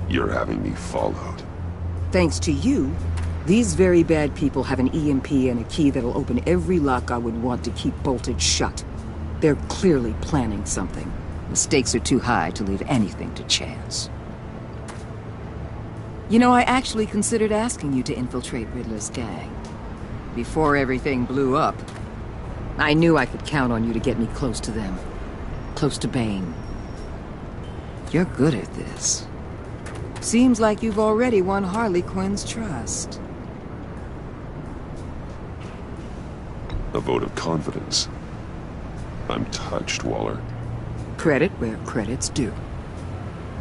You're having me followed. Thanks to you, these very bad people have an EMP and a key that'll open every lock I would want to keep bolted shut. They're clearly planning something. The stakes are too high to leave anything to chance. You know, I actually considered asking you to infiltrate Riddler's gang. Before everything blew up, I knew I could count on you to get me close to them. Close to Bane. You're good at this. Seems like you've already won Harley Quinn's trust. A vote of confidence. I'm touched, Waller. Credit where credit's due.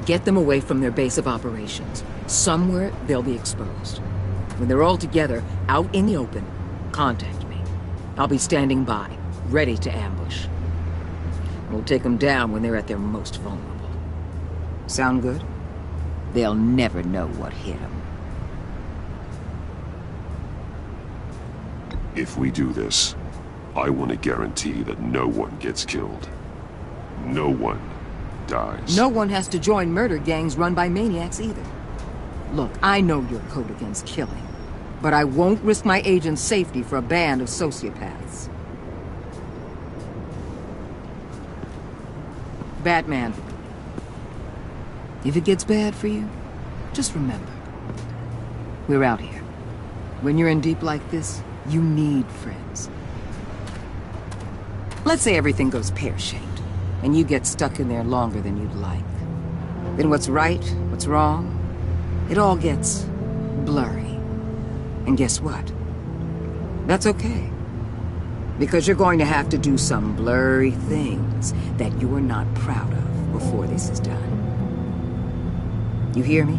Get them away from their base of operations. Somewhere they'll be exposed. When they're all together, out in the open, contact me. I'll be standing by, ready to ambush. We'll take them down when they're at their most vulnerable. Sound good? They'll never know what hit them. If we do this, I want to guarantee that no one gets killed. No one dies. No one has to join murder gangs run by maniacs either. Look, I know your code against killing, but I won't risk my agent's safety for a band of sociopaths. Batman. If it gets bad for you, just remember, we're out here. When you're in deep like this, you need friends. Let's say everything goes pear-shaped, and you get stuck in there longer than you'd like. Then what's right, what's wrong, it all gets blurry. And guess what? That's okay. Because you're going to have to do some blurry things that you're not proud of before this is done. You hear me?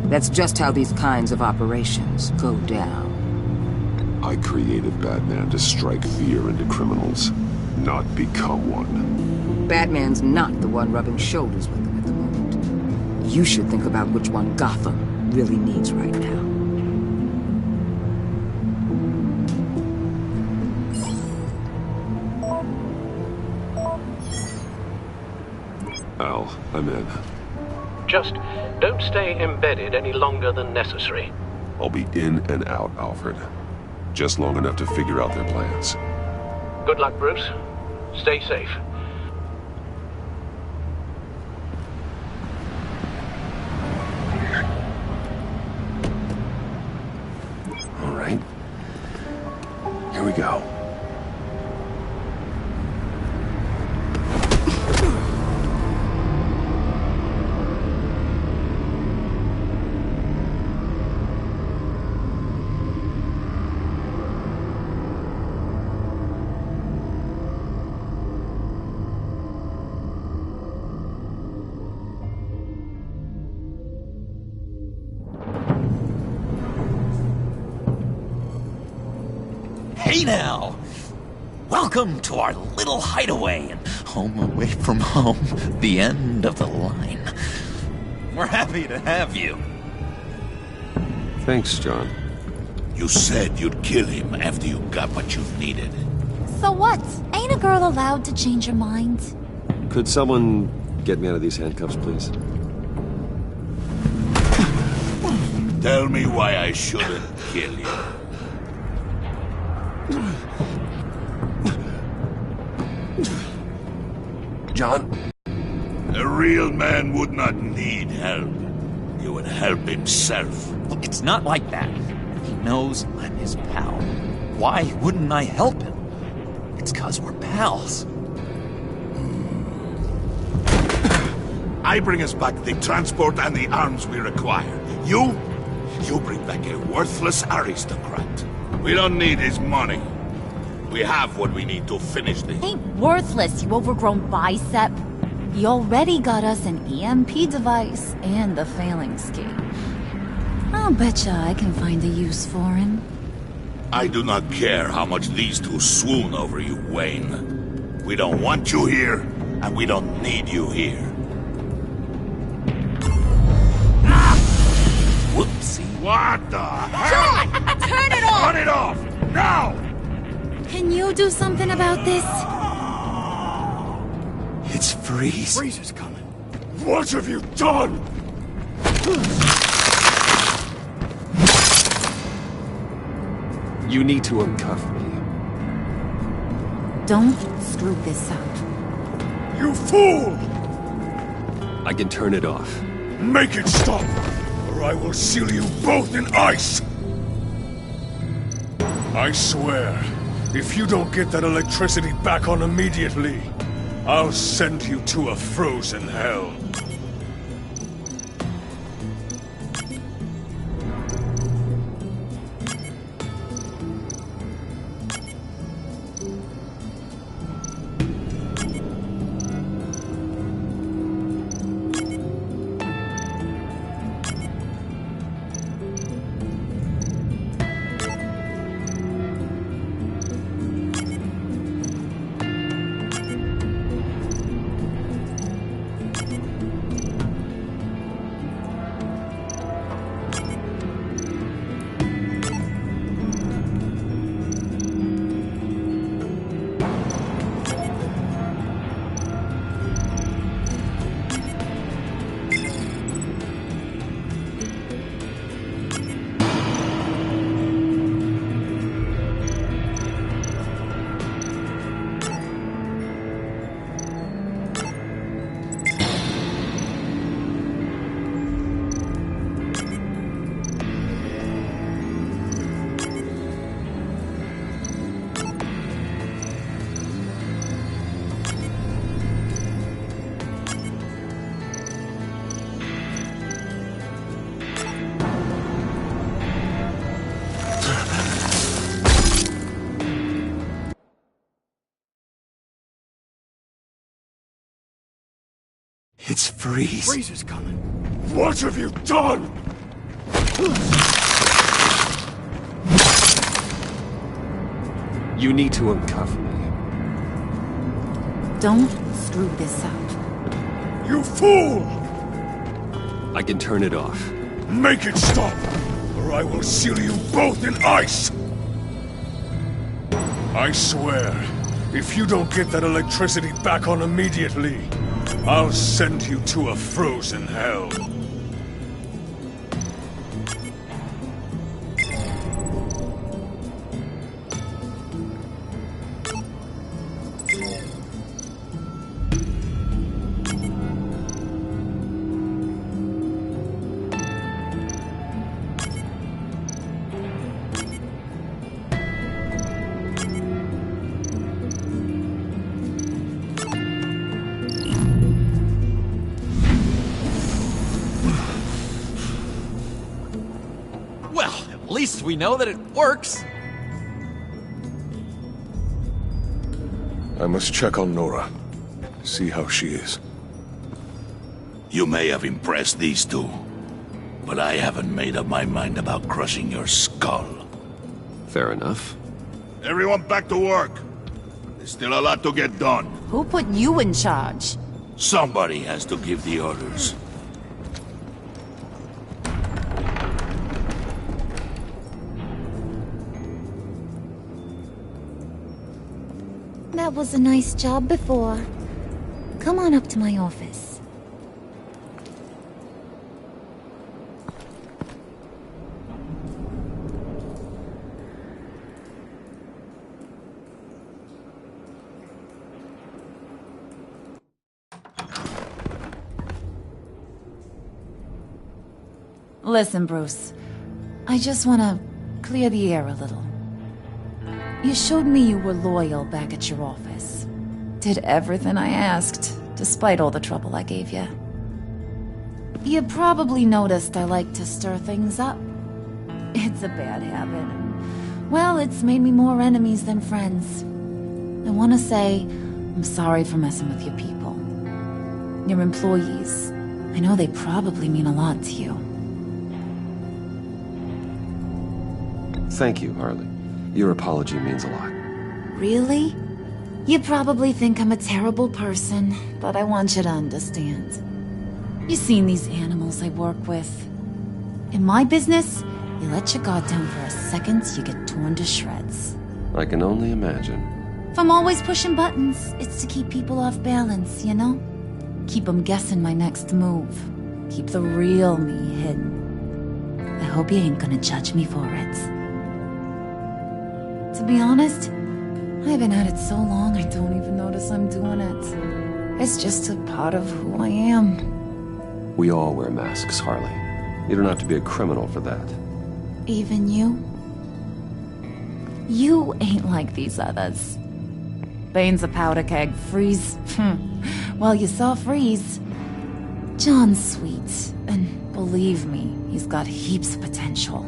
That's just how these kinds of operations go down. I created Batman to strike fear into criminals, not become one. Batman's not the one rubbing shoulders with them at the moment. You should think about which one Gotham really needs right now. Al, I'm in. Just don't stay embedded any longer than necessary. I'll be in and out, Alfred. Just long enough to figure out their plans. Good luck, Bruce. Stay safe. All right. Here we go. Hey now! Welcome to our little hideaway and home away from home, the end of the line. We're happy to have you. Thanks, John. You said you'd kill him after you got what you needed. So what? Ain't a girl allowed to change her mind? Could someone get me out of these handcuffs, please? Tell me why I shouldn't kill you. John? A real man would not need help. He would help himself. Look, it's not like that. He knows I'm his pal. Why wouldn't I help him? It's 'cause we're pals. I bring us back the transport and the arms we require. You bring back a worthless aristocrat. We don't need his money. We have what we need to finish this. Ain't worthless, you overgrown bicep. He already got us an EMP device and the phalanx key. I'll betcha I can find a use for him. I do not care how much these two swoon over you, Wayne. We don't want you here, and we don't need you here. Whoopsie. What the hell? John! Turn it off! Turn it off! Now! Can you do something about this? It's Freeze. Freeze is coming. What have you done? You need to uncuff me. Don't screw this up. You fool! I can turn it off. Make it stop, or I will seal you both in ice! I swear, if you don't get that electricity back on immediately, I'll send you to a frozen hell. It's Freeze. Freeze is coming. What have you done? You need to uncuff me. Don't screw this up. You fool! I can turn it off. Make it stop, or I will seal you both in ice! I swear, if you don't get that electricity back on immediately, I'll send you to a frozen hell. At least we know that it works. I must check on Nora. See how she is. You may have impressed these two, but I haven't made up my mind about crushing your skull. Fair enough. Everyone back to work. There's still a lot to get done. Who put you in charge? Somebody has to give the orders. That was a nice job before. Come on up to my office. Listen, Bruce. I just want to clear the air a little. You showed me you were loyal back at your office. Did everything I asked, despite all the trouble I gave you. You probably noticed I like to stir things up. It's a bad habit. Well, it's made me more enemies than friends. I want to say I'm sorry for messing with your people. Your employees. I know they probably mean a lot to you. Thank you, Harley. Your apology means a lot. Really? You probably think I'm a terrible person, but I want you to understand. You've seen these animals I work with. In my business, you let your guard down for a second, you get torn to shreds. I can only imagine. If I'm always pushing buttons, it's to keep people off balance, you know? Keep them guessing my next move. Keep the real me hidden. I hope you ain't gonna judge me for it. To be honest, I've been at it so long I don't even notice I'm doing it. It's just a part of who I am. We all wear masks, Harley. You don't have to be a criminal for that. Even you? You ain't like these others. Bane's a powder keg. Freeze. Well, you saw Freeze. John's sweet, and believe me, he's got heaps of potential.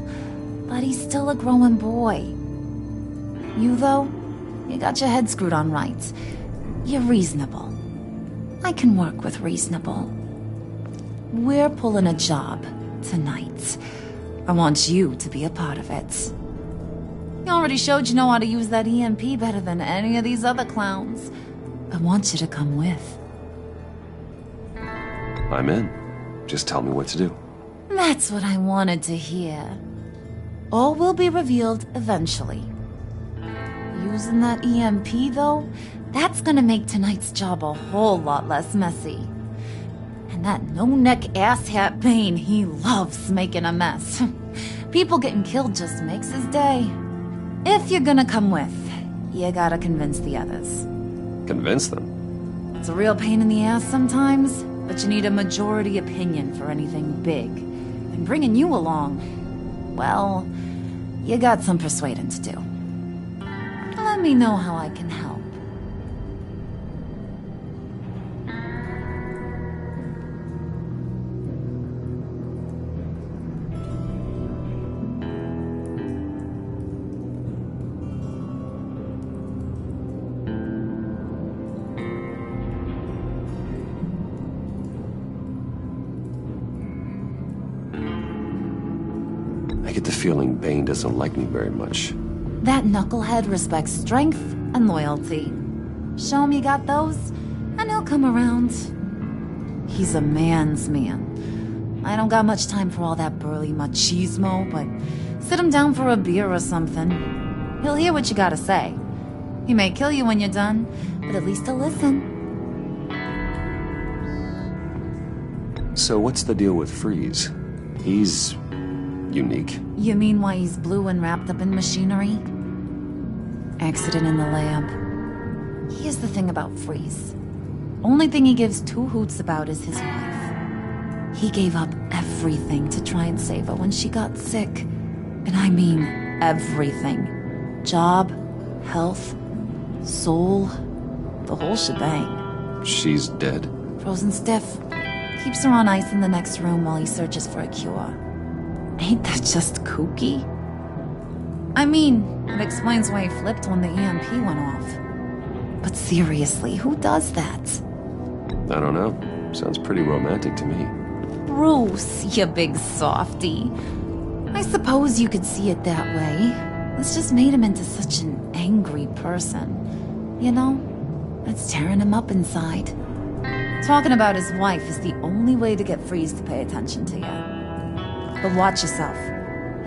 But he's still a growing boy. You, though, you got your head screwed on right. You're reasonable. I can work with reasonable. We're pulling a job tonight. I want you to be a part of it. You already showed you know how to use that EMP better than any of these other clowns. I want you to come with. I'm in. Just tell me what to do. That's what I wanted to hear. All will be revealed eventually. Using that EMP, though, that's gonna make tonight's job a whole lot less messy. And that no-neck asshat Bane, he loves making a mess. People getting killed just makes his day. If you're gonna come with, you gotta convince the others. Convince them? It's a real pain in the ass sometimes, but you need a majority opinion for anything big. And bringing you along, well, you got some persuading to do. Let me know how I can help. I get the feeling Bane doesn't like me very much. That knucklehead respects strength and loyalty. Show him you got those, and he'll come around. He's a man's man. I don't got much time for all that burly machismo, but sit him down for a beer or something. He'll hear what you gotta say. He may kill you when you're done, but at least he'll listen. So what's the deal with Freeze? He's unique. You mean why he's blue and wrapped up in machinery? Accident in the lab. Here's the thing about Freeze. Only thing he gives two hoots about is his wife. He gave up everything to try and save her when she got sick. And I mean everything. Job, health, soul, the whole shebang. She's dead? Frozen stiff. Keeps her on ice in the next room while he searches for a cure. Ain't that just kooky? I mean, it explains why he flipped when the EMP went off. But seriously, who does that? I don't know. Sounds pretty romantic to me. Bruce, you big softy. I suppose you could see it that way. It's just made him into such an angry person. You know? It's tearing him up inside. Talking about his wife is the only way to get Freeze to pay attention to you. But watch yourself.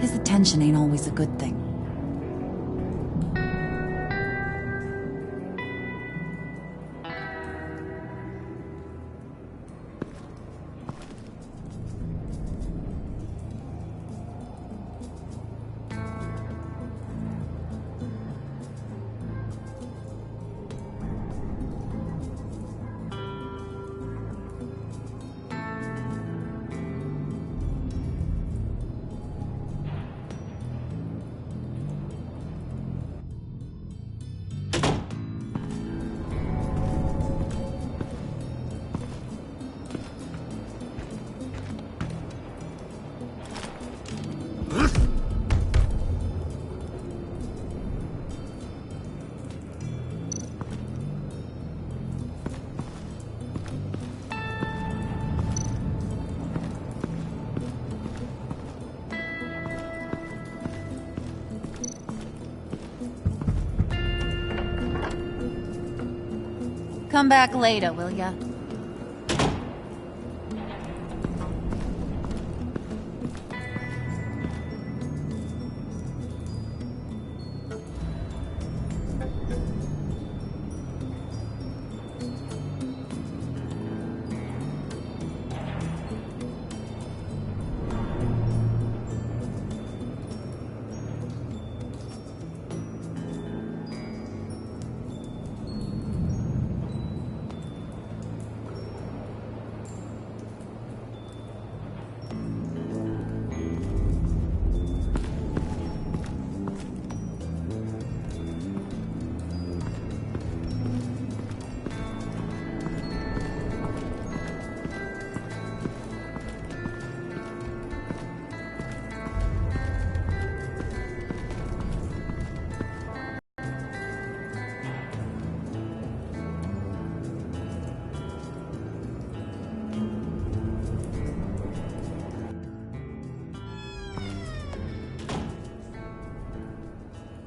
His attention ain't always a good thing. Come back later, will ya?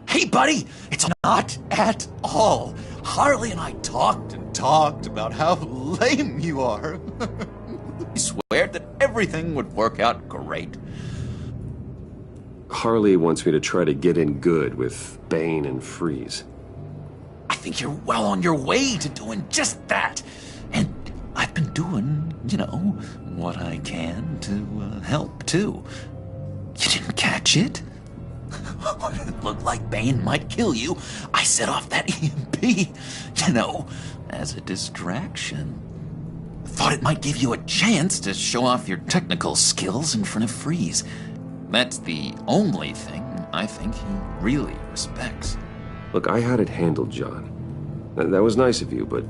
Hey, buddy! It's not at all. Harley and I talked and talked about how lame you are. We swear that everything would work out great. Harley wants me to try to get in good with Bane and Freeze. I think you're well on your way to doing just that. And I've been doing, you know, what I can to help, too. You didn't catch it? It looked like Bane might kill you. I set off that EMP, you know, as a distraction. Thought it might give you a chance to show off your technical skills in front of Freeze. That's the only thing I think he really respects. Look, I had it handled, John. That was nice of you, but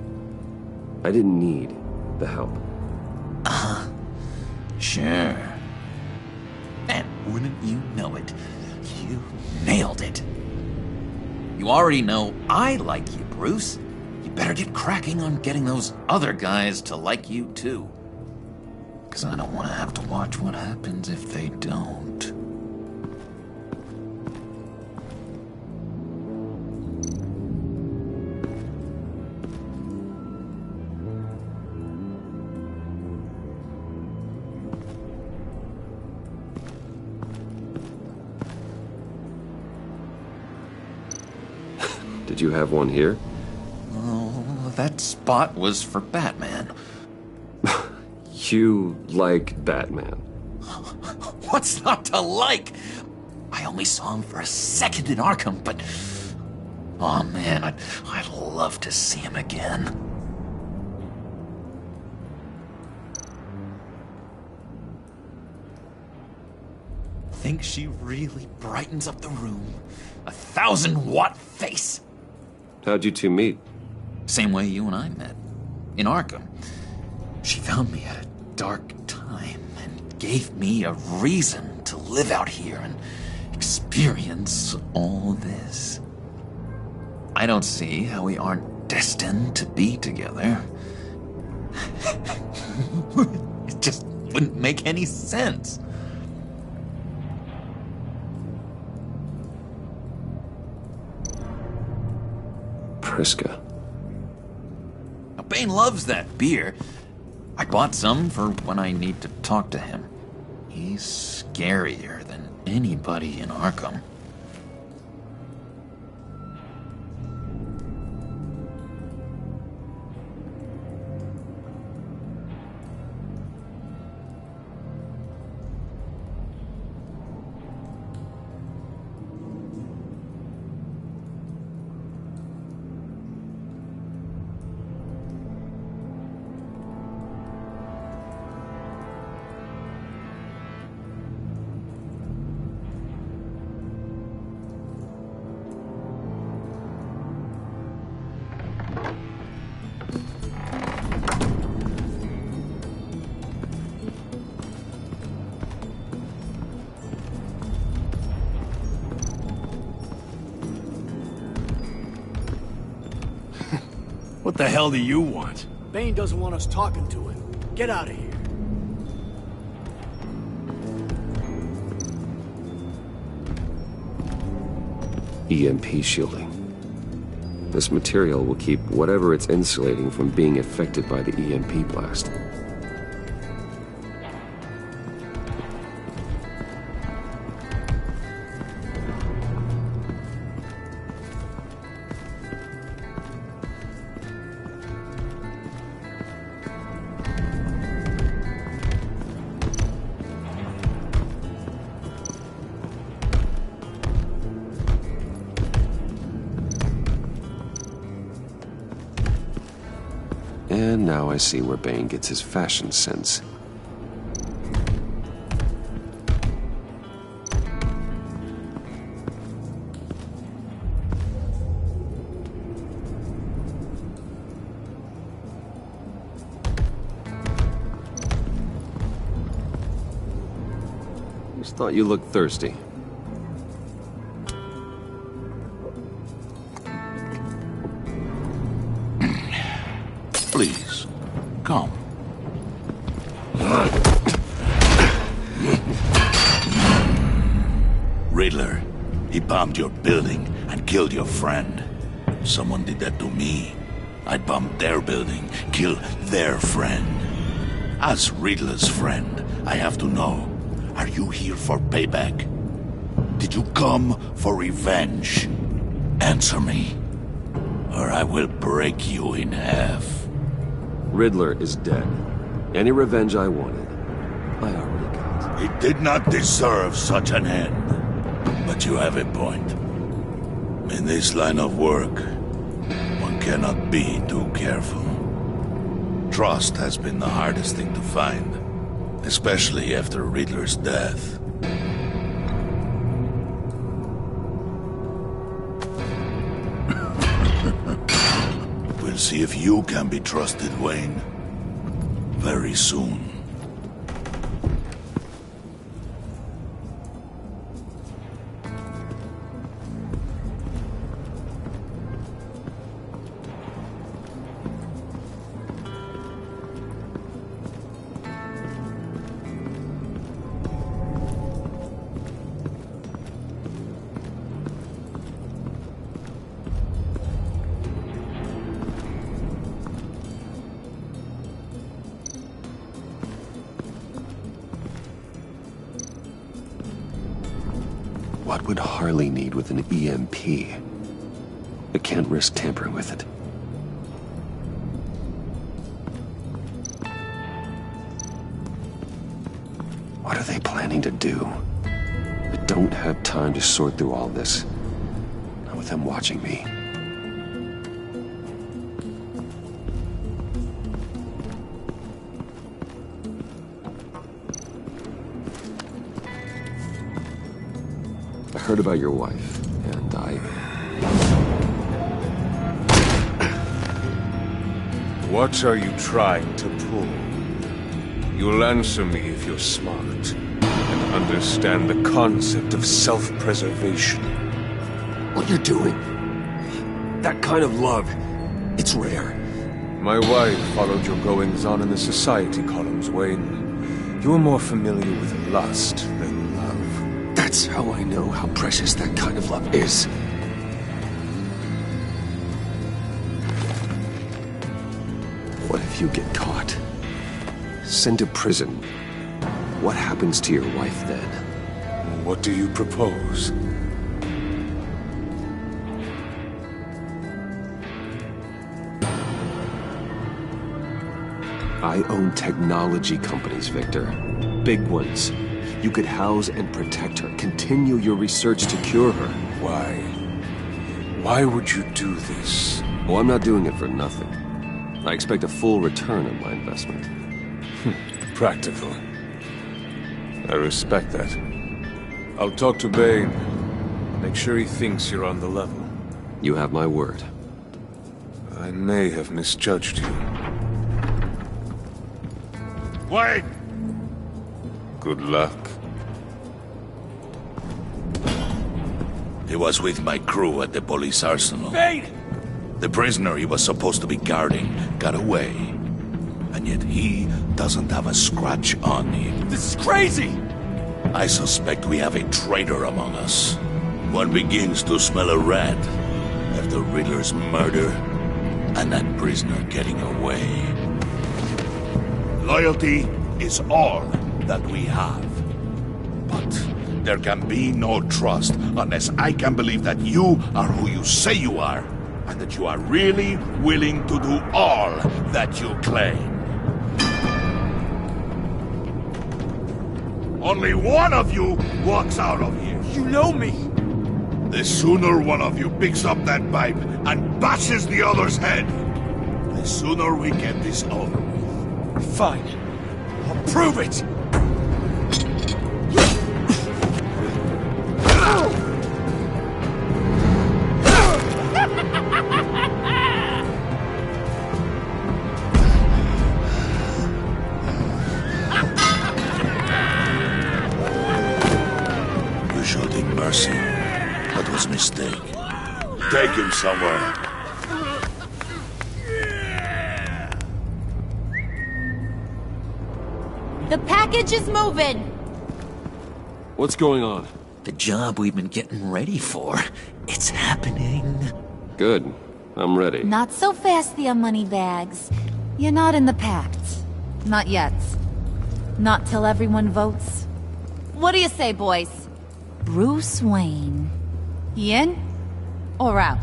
I didn't need the help. Sure. And wouldn't you know it, you nailed it. You already know I like you, Bruce. You better get cracking on getting those other guys to like you, too. 'Cause I don't want to have to watch what happens if they don't. Did you have one here? Oh, that spot was for Batman. You like Batman? What's not to like? I only saw him for a second in Arkham, but... oh man, I'd love to see him again. Think she really brightens up the room. 1,000-watt face. How'd you two meet? Same way you and I met. In Arkham. She found me at a dark time and gave me a reason to live out here and experience all this. I don't see how we aren't destined to be together. It just wouldn't make any sense. Priska. Now, Bane loves that beer. I bought some for when I need to talk to him. He's scarier than anybody in Arkham. What the hell do you want? Bane doesn't want us talking to him. Get out of here. EMP shielding. This material will keep whatever it's insulating from being affected by the EMP blast. And now I see where Bane gets his fashion sense. Just thought you looked thirsty. Please, come. Riddler, he bombed your building and killed your friend. Someone did that to me. I'd bomb their building, kill their friend. As Riddler's friend, I have to know, are you here for payback? Did you come for revenge? Answer me, or I will break you in half. Riddler is dead. Any revenge I wanted, I already got. He did not deserve such an end. But you have a point. In this line of work, one cannot be too careful. Trust has been the hardest thing to find, especially after Riddler's death. We'll see if you can be trusted, Wayne. Very soon. What would Harley need with an EMP? I can't risk tampering with it. What are they planning to do? I don't have time to sort through all this. Not with them watching me. I heard about your wife, and What are you trying to pull? You'll answer me if you're smart, and understand the concept of self-preservation. What you're doing, that kind of love, it's rare. My wife followed your goings-on in the society columns, Wayne. You are more familiar with lust than love. That's how I know how precious that kind of love is. What if you get caught? Sent to prison? What happens to your wife then? What do you propose? I own technology companies, Victor. Big ones. You could house and protect her, continue your research to cure her. Why? Why would you do this? Well, I'm not doing it for nothing. I expect a full return on my investment. Practical. I respect that. I'll talk to Bane. Make sure he thinks you're on the level. You have my word. I may have misjudged you. Wait! Good luck. He was with my crew at the police arsenal. Bane! The prisoner he was supposed to be guarding got away. And yet he doesn't have a scratch on him. This is crazy! I suspect we have a traitor among us. One begins to smell a rat, after Riddler's murder and that prisoner getting away. Loyalty is all that we have. But there can be no trust unless I can believe that you are who you say you are, and that you are really willing to do all that you claim. Only one of you walks out of here. You know me. The sooner one of you picks up that pipe and bashes the other's head, the sooner we get this over with. Fine. I'll prove it. You showed him mercy. That was a mistake. Take him somewhere. The package is moving! What's going on? The job we've been getting ready for. It's happening. Good. I'm ready. Not so fast, the Moneybags. You're not in the pact. Not yet. Not till everyone votes. What do you say, boys? Bruce Wayne. He in? Or out?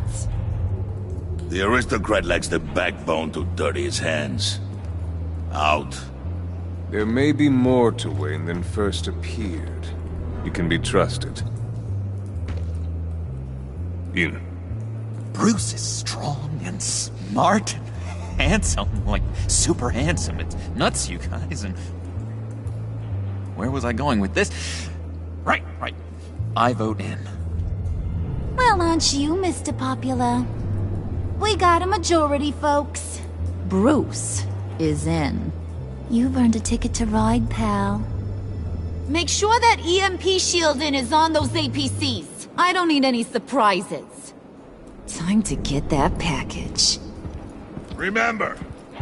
The aristocrat lacks the backbone to dirty his hands. Out. There may be more to Wayne than first appeared. You can be trusted. In. Bruce is strong and smart and handsome, like super handsome. It's nuts, you guys, and... Where was I going with this? Right. I vote in. Well, aren't you, Mr. Popular? We got a majority, folks. Bruce is in. You've earned a ticket to ride, pal. Make sure that EMP shielding is on those APCs. I don't need any surprises. Time to get that package. Remember,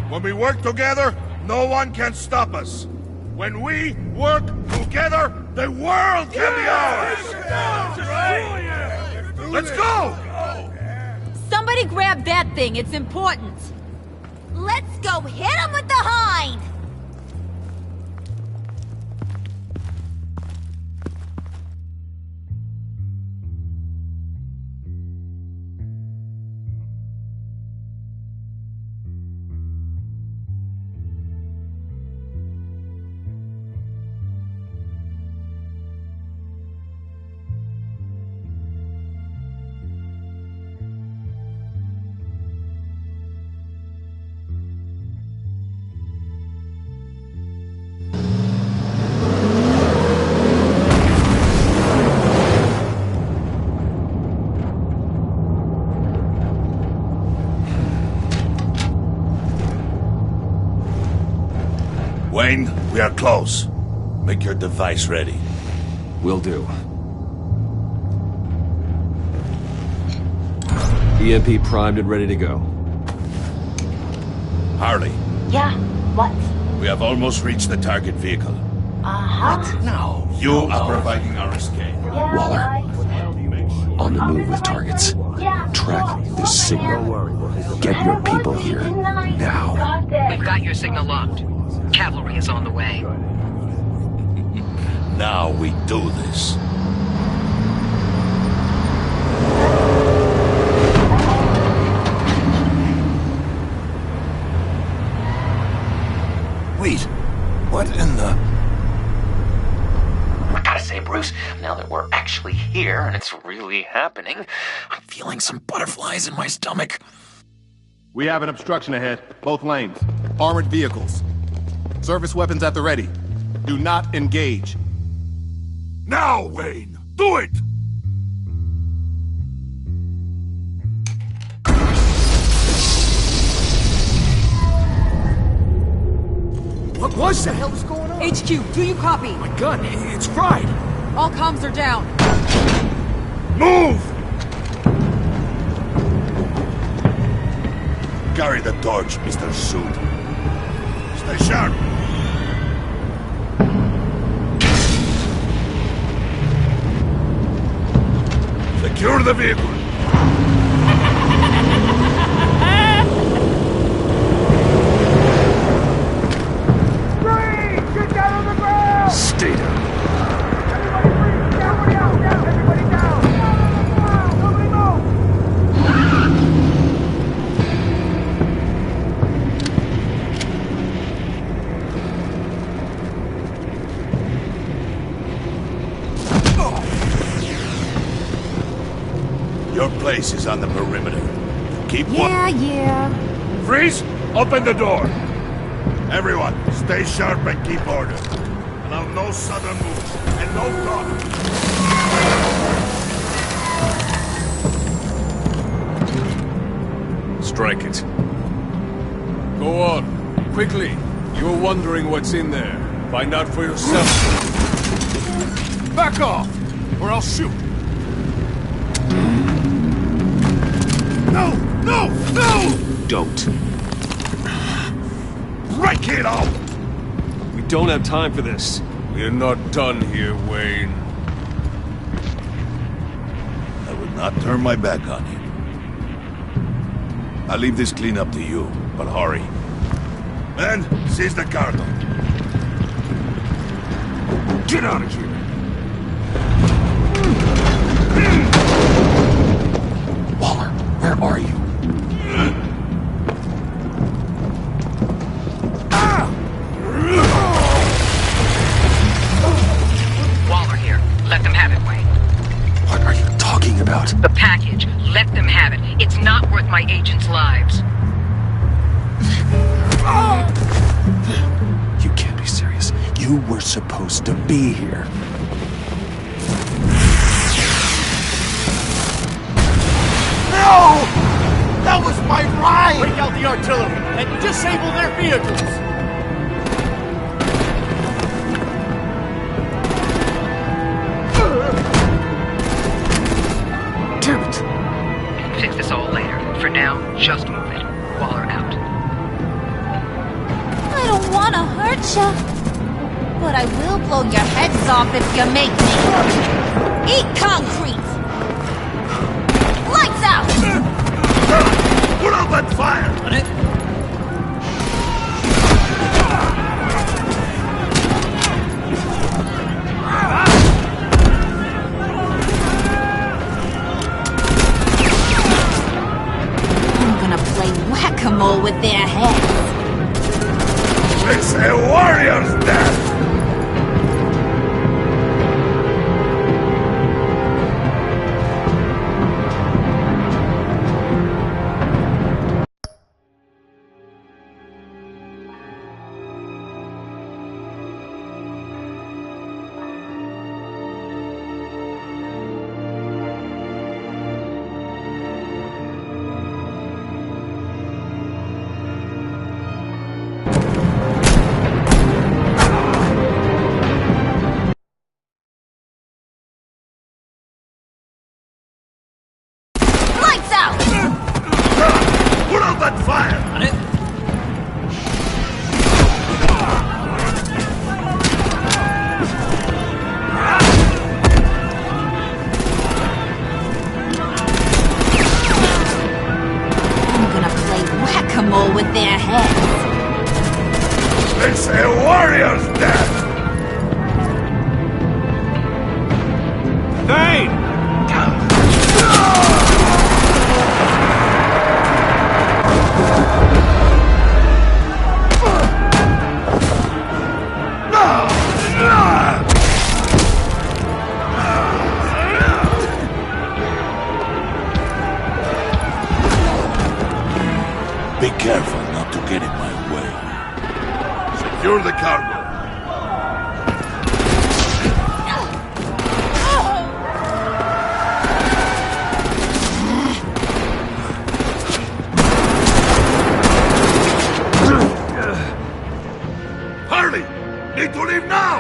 when we work together, no one can stop us. When we work together, the world can be ours! Let's go! Somebody grab that thing, it's important. Let's go hit him with the hind! Wayne, we are close. Make your device ready. Will do. EMP primed and ready to go. Harley. Yeah, what? We have almost reached the target vehicle. Uh-huh. No. You are providing our escape. Waller. On the move with targets. Track this signal. Get your people here. Now. We've got your signal locked. Cavalry is on the way. Now we do this. Wait, what in the... I gotta say, Bruce, now that we're actually here and it's really happening, I'm feeling some butterflies in my stomach. We have an obstruction ahead, both lanes. Armored vehicles. Service weapons at the ready. Do not engage. Now, Wayne! Do it! What was that? What the hell is going on? HQ, do you copy? My gun, it's fried. All comms are down. Move! Carry the torch, Mr. Suit. Stay sharp. Secure the vehicle. place is on the perimeter. Keep Yeah. Freeze! Open the door! Everyone, stay sharp and keep order. Allow no sudden moves, and no talk. Strike it. Go on. Quickly. You're wondering what's in there. Find out for yourself. Back off, or I'll shoot. No! Don't. Break it off! We don't have time for this. We're not done here, Wayne. I will not turn my back on you. I'll leave this cleanup to you, but hurry. Men, seize the cargo. Get out of here! Waller, where are you? Waller here. Let them have it, Wayne. What are you talking about? The package. Let them have it. It's not worth my agents' lives. You can't be serious. You were supposed to be here. No! That was my ride! Break out the artillery and disable their vehicles! Damn it! Fix this all later. For now, just move it. Waller out. I don't want to hurt ya, but I will blow your heads off if you make me. Eat concrete! Lights out! Put out that fire! I'm gonna play whack-a-mole with their heads. It's a warrior's death! Put out that fire! I'm gonna play whack-a-mole with their heads. It's a warrior's death! Thane! Be careful not to get in my way. Secure the cargo. Harley! Need to leave now!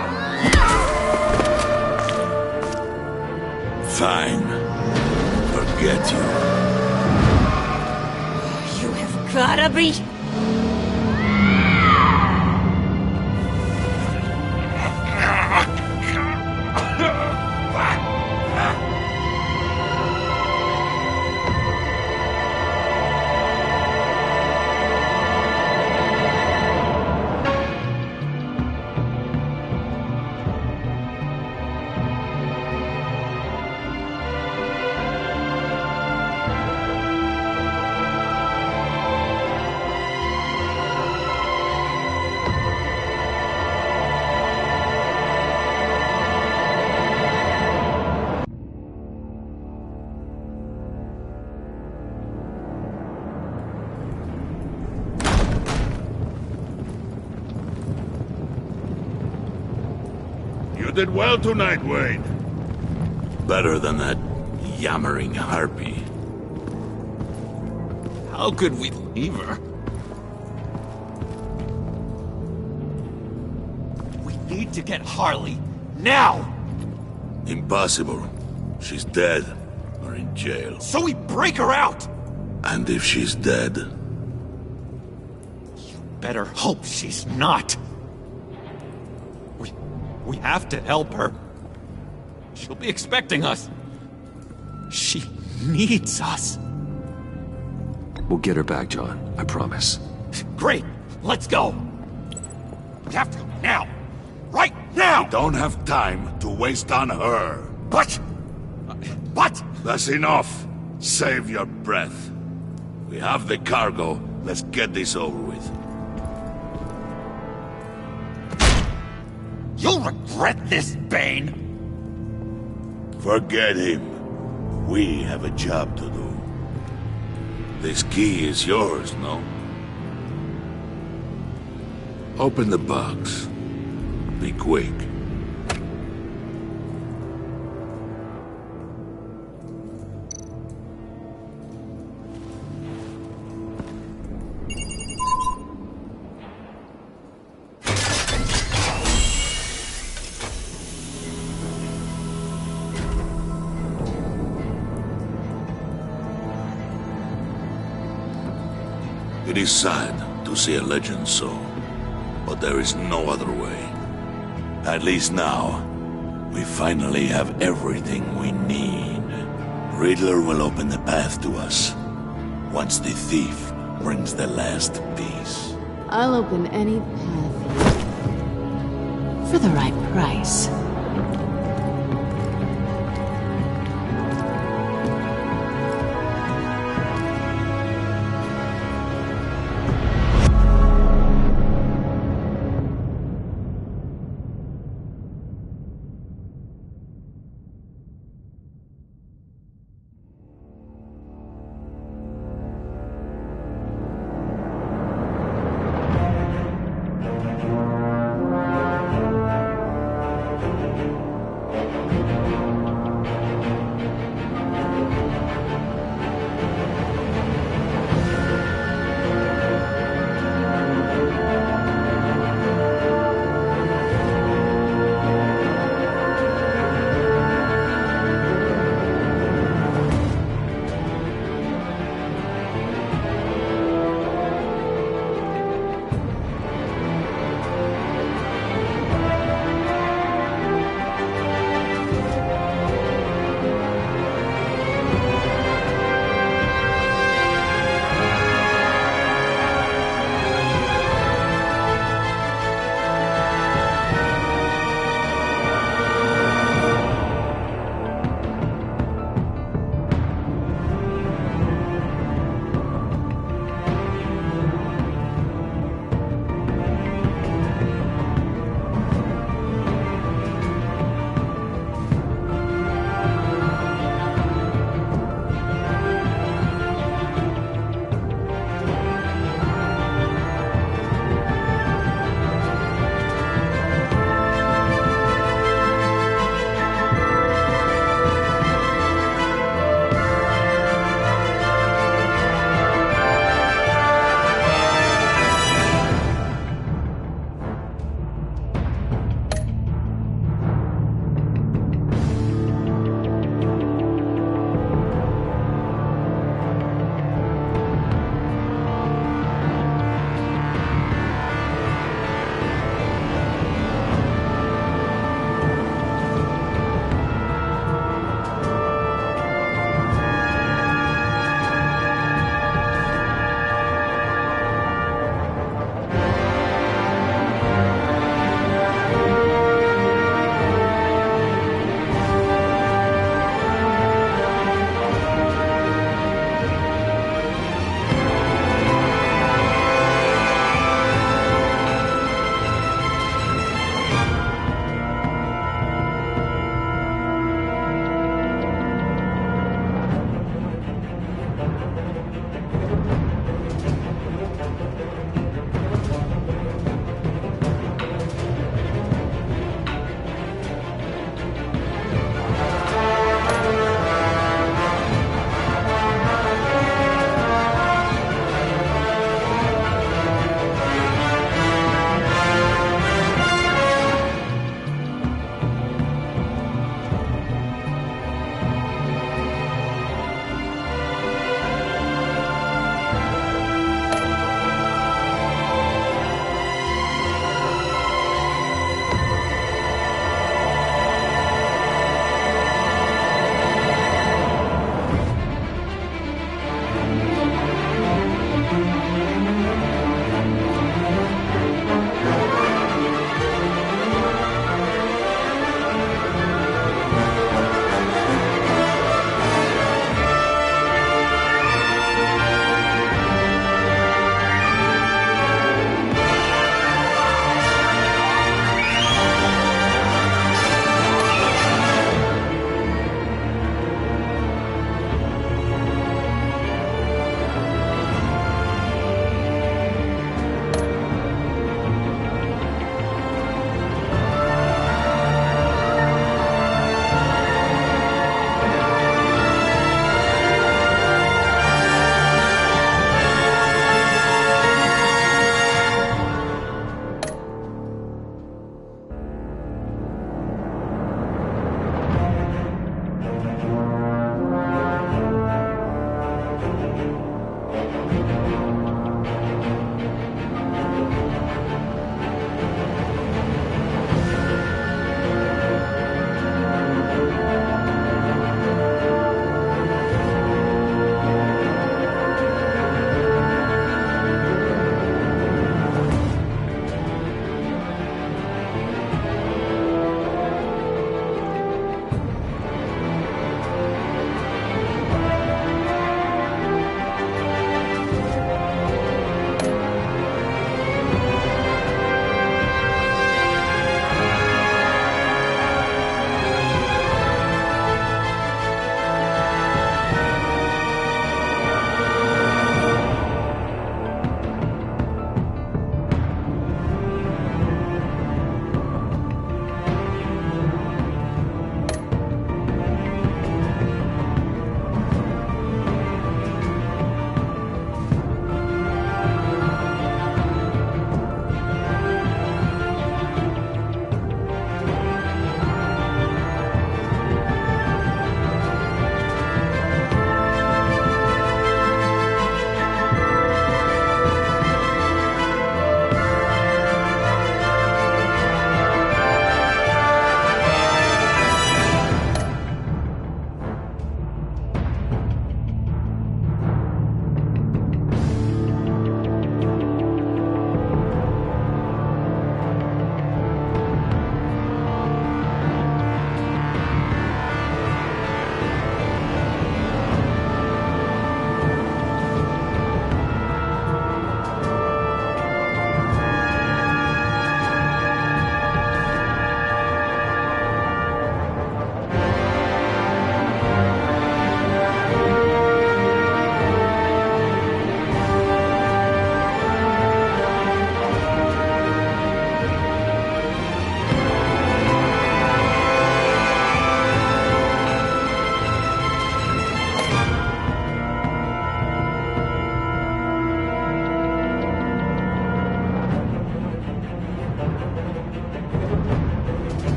Fine. Forget you. You have gotta be... did well tonight, Wayne. Better than that yammering harpy. How could we leave her? We need to get Harley, now! Impossible. She's dead, or in jail. So we break her out! And if she's dead... You better hope she's not. We have to help her. She'll be expecting us. She needs us. We'll get her back, John. I promise. Great. Let's go. We have to go now. Right now! We don't have time to waste on her. But... That's enough. Save your breath. We have the cargo. Let's get this over with. You'll regret this, Bane! Forget him. We have a job to do. This key is yours, no? Open the box. Be quick. It is sad to see a legend so, but there is no other way. At least now, we finally have everything we need. Riddler will open the path to us, once the thief brings the last piece. I'll open any path for the right price.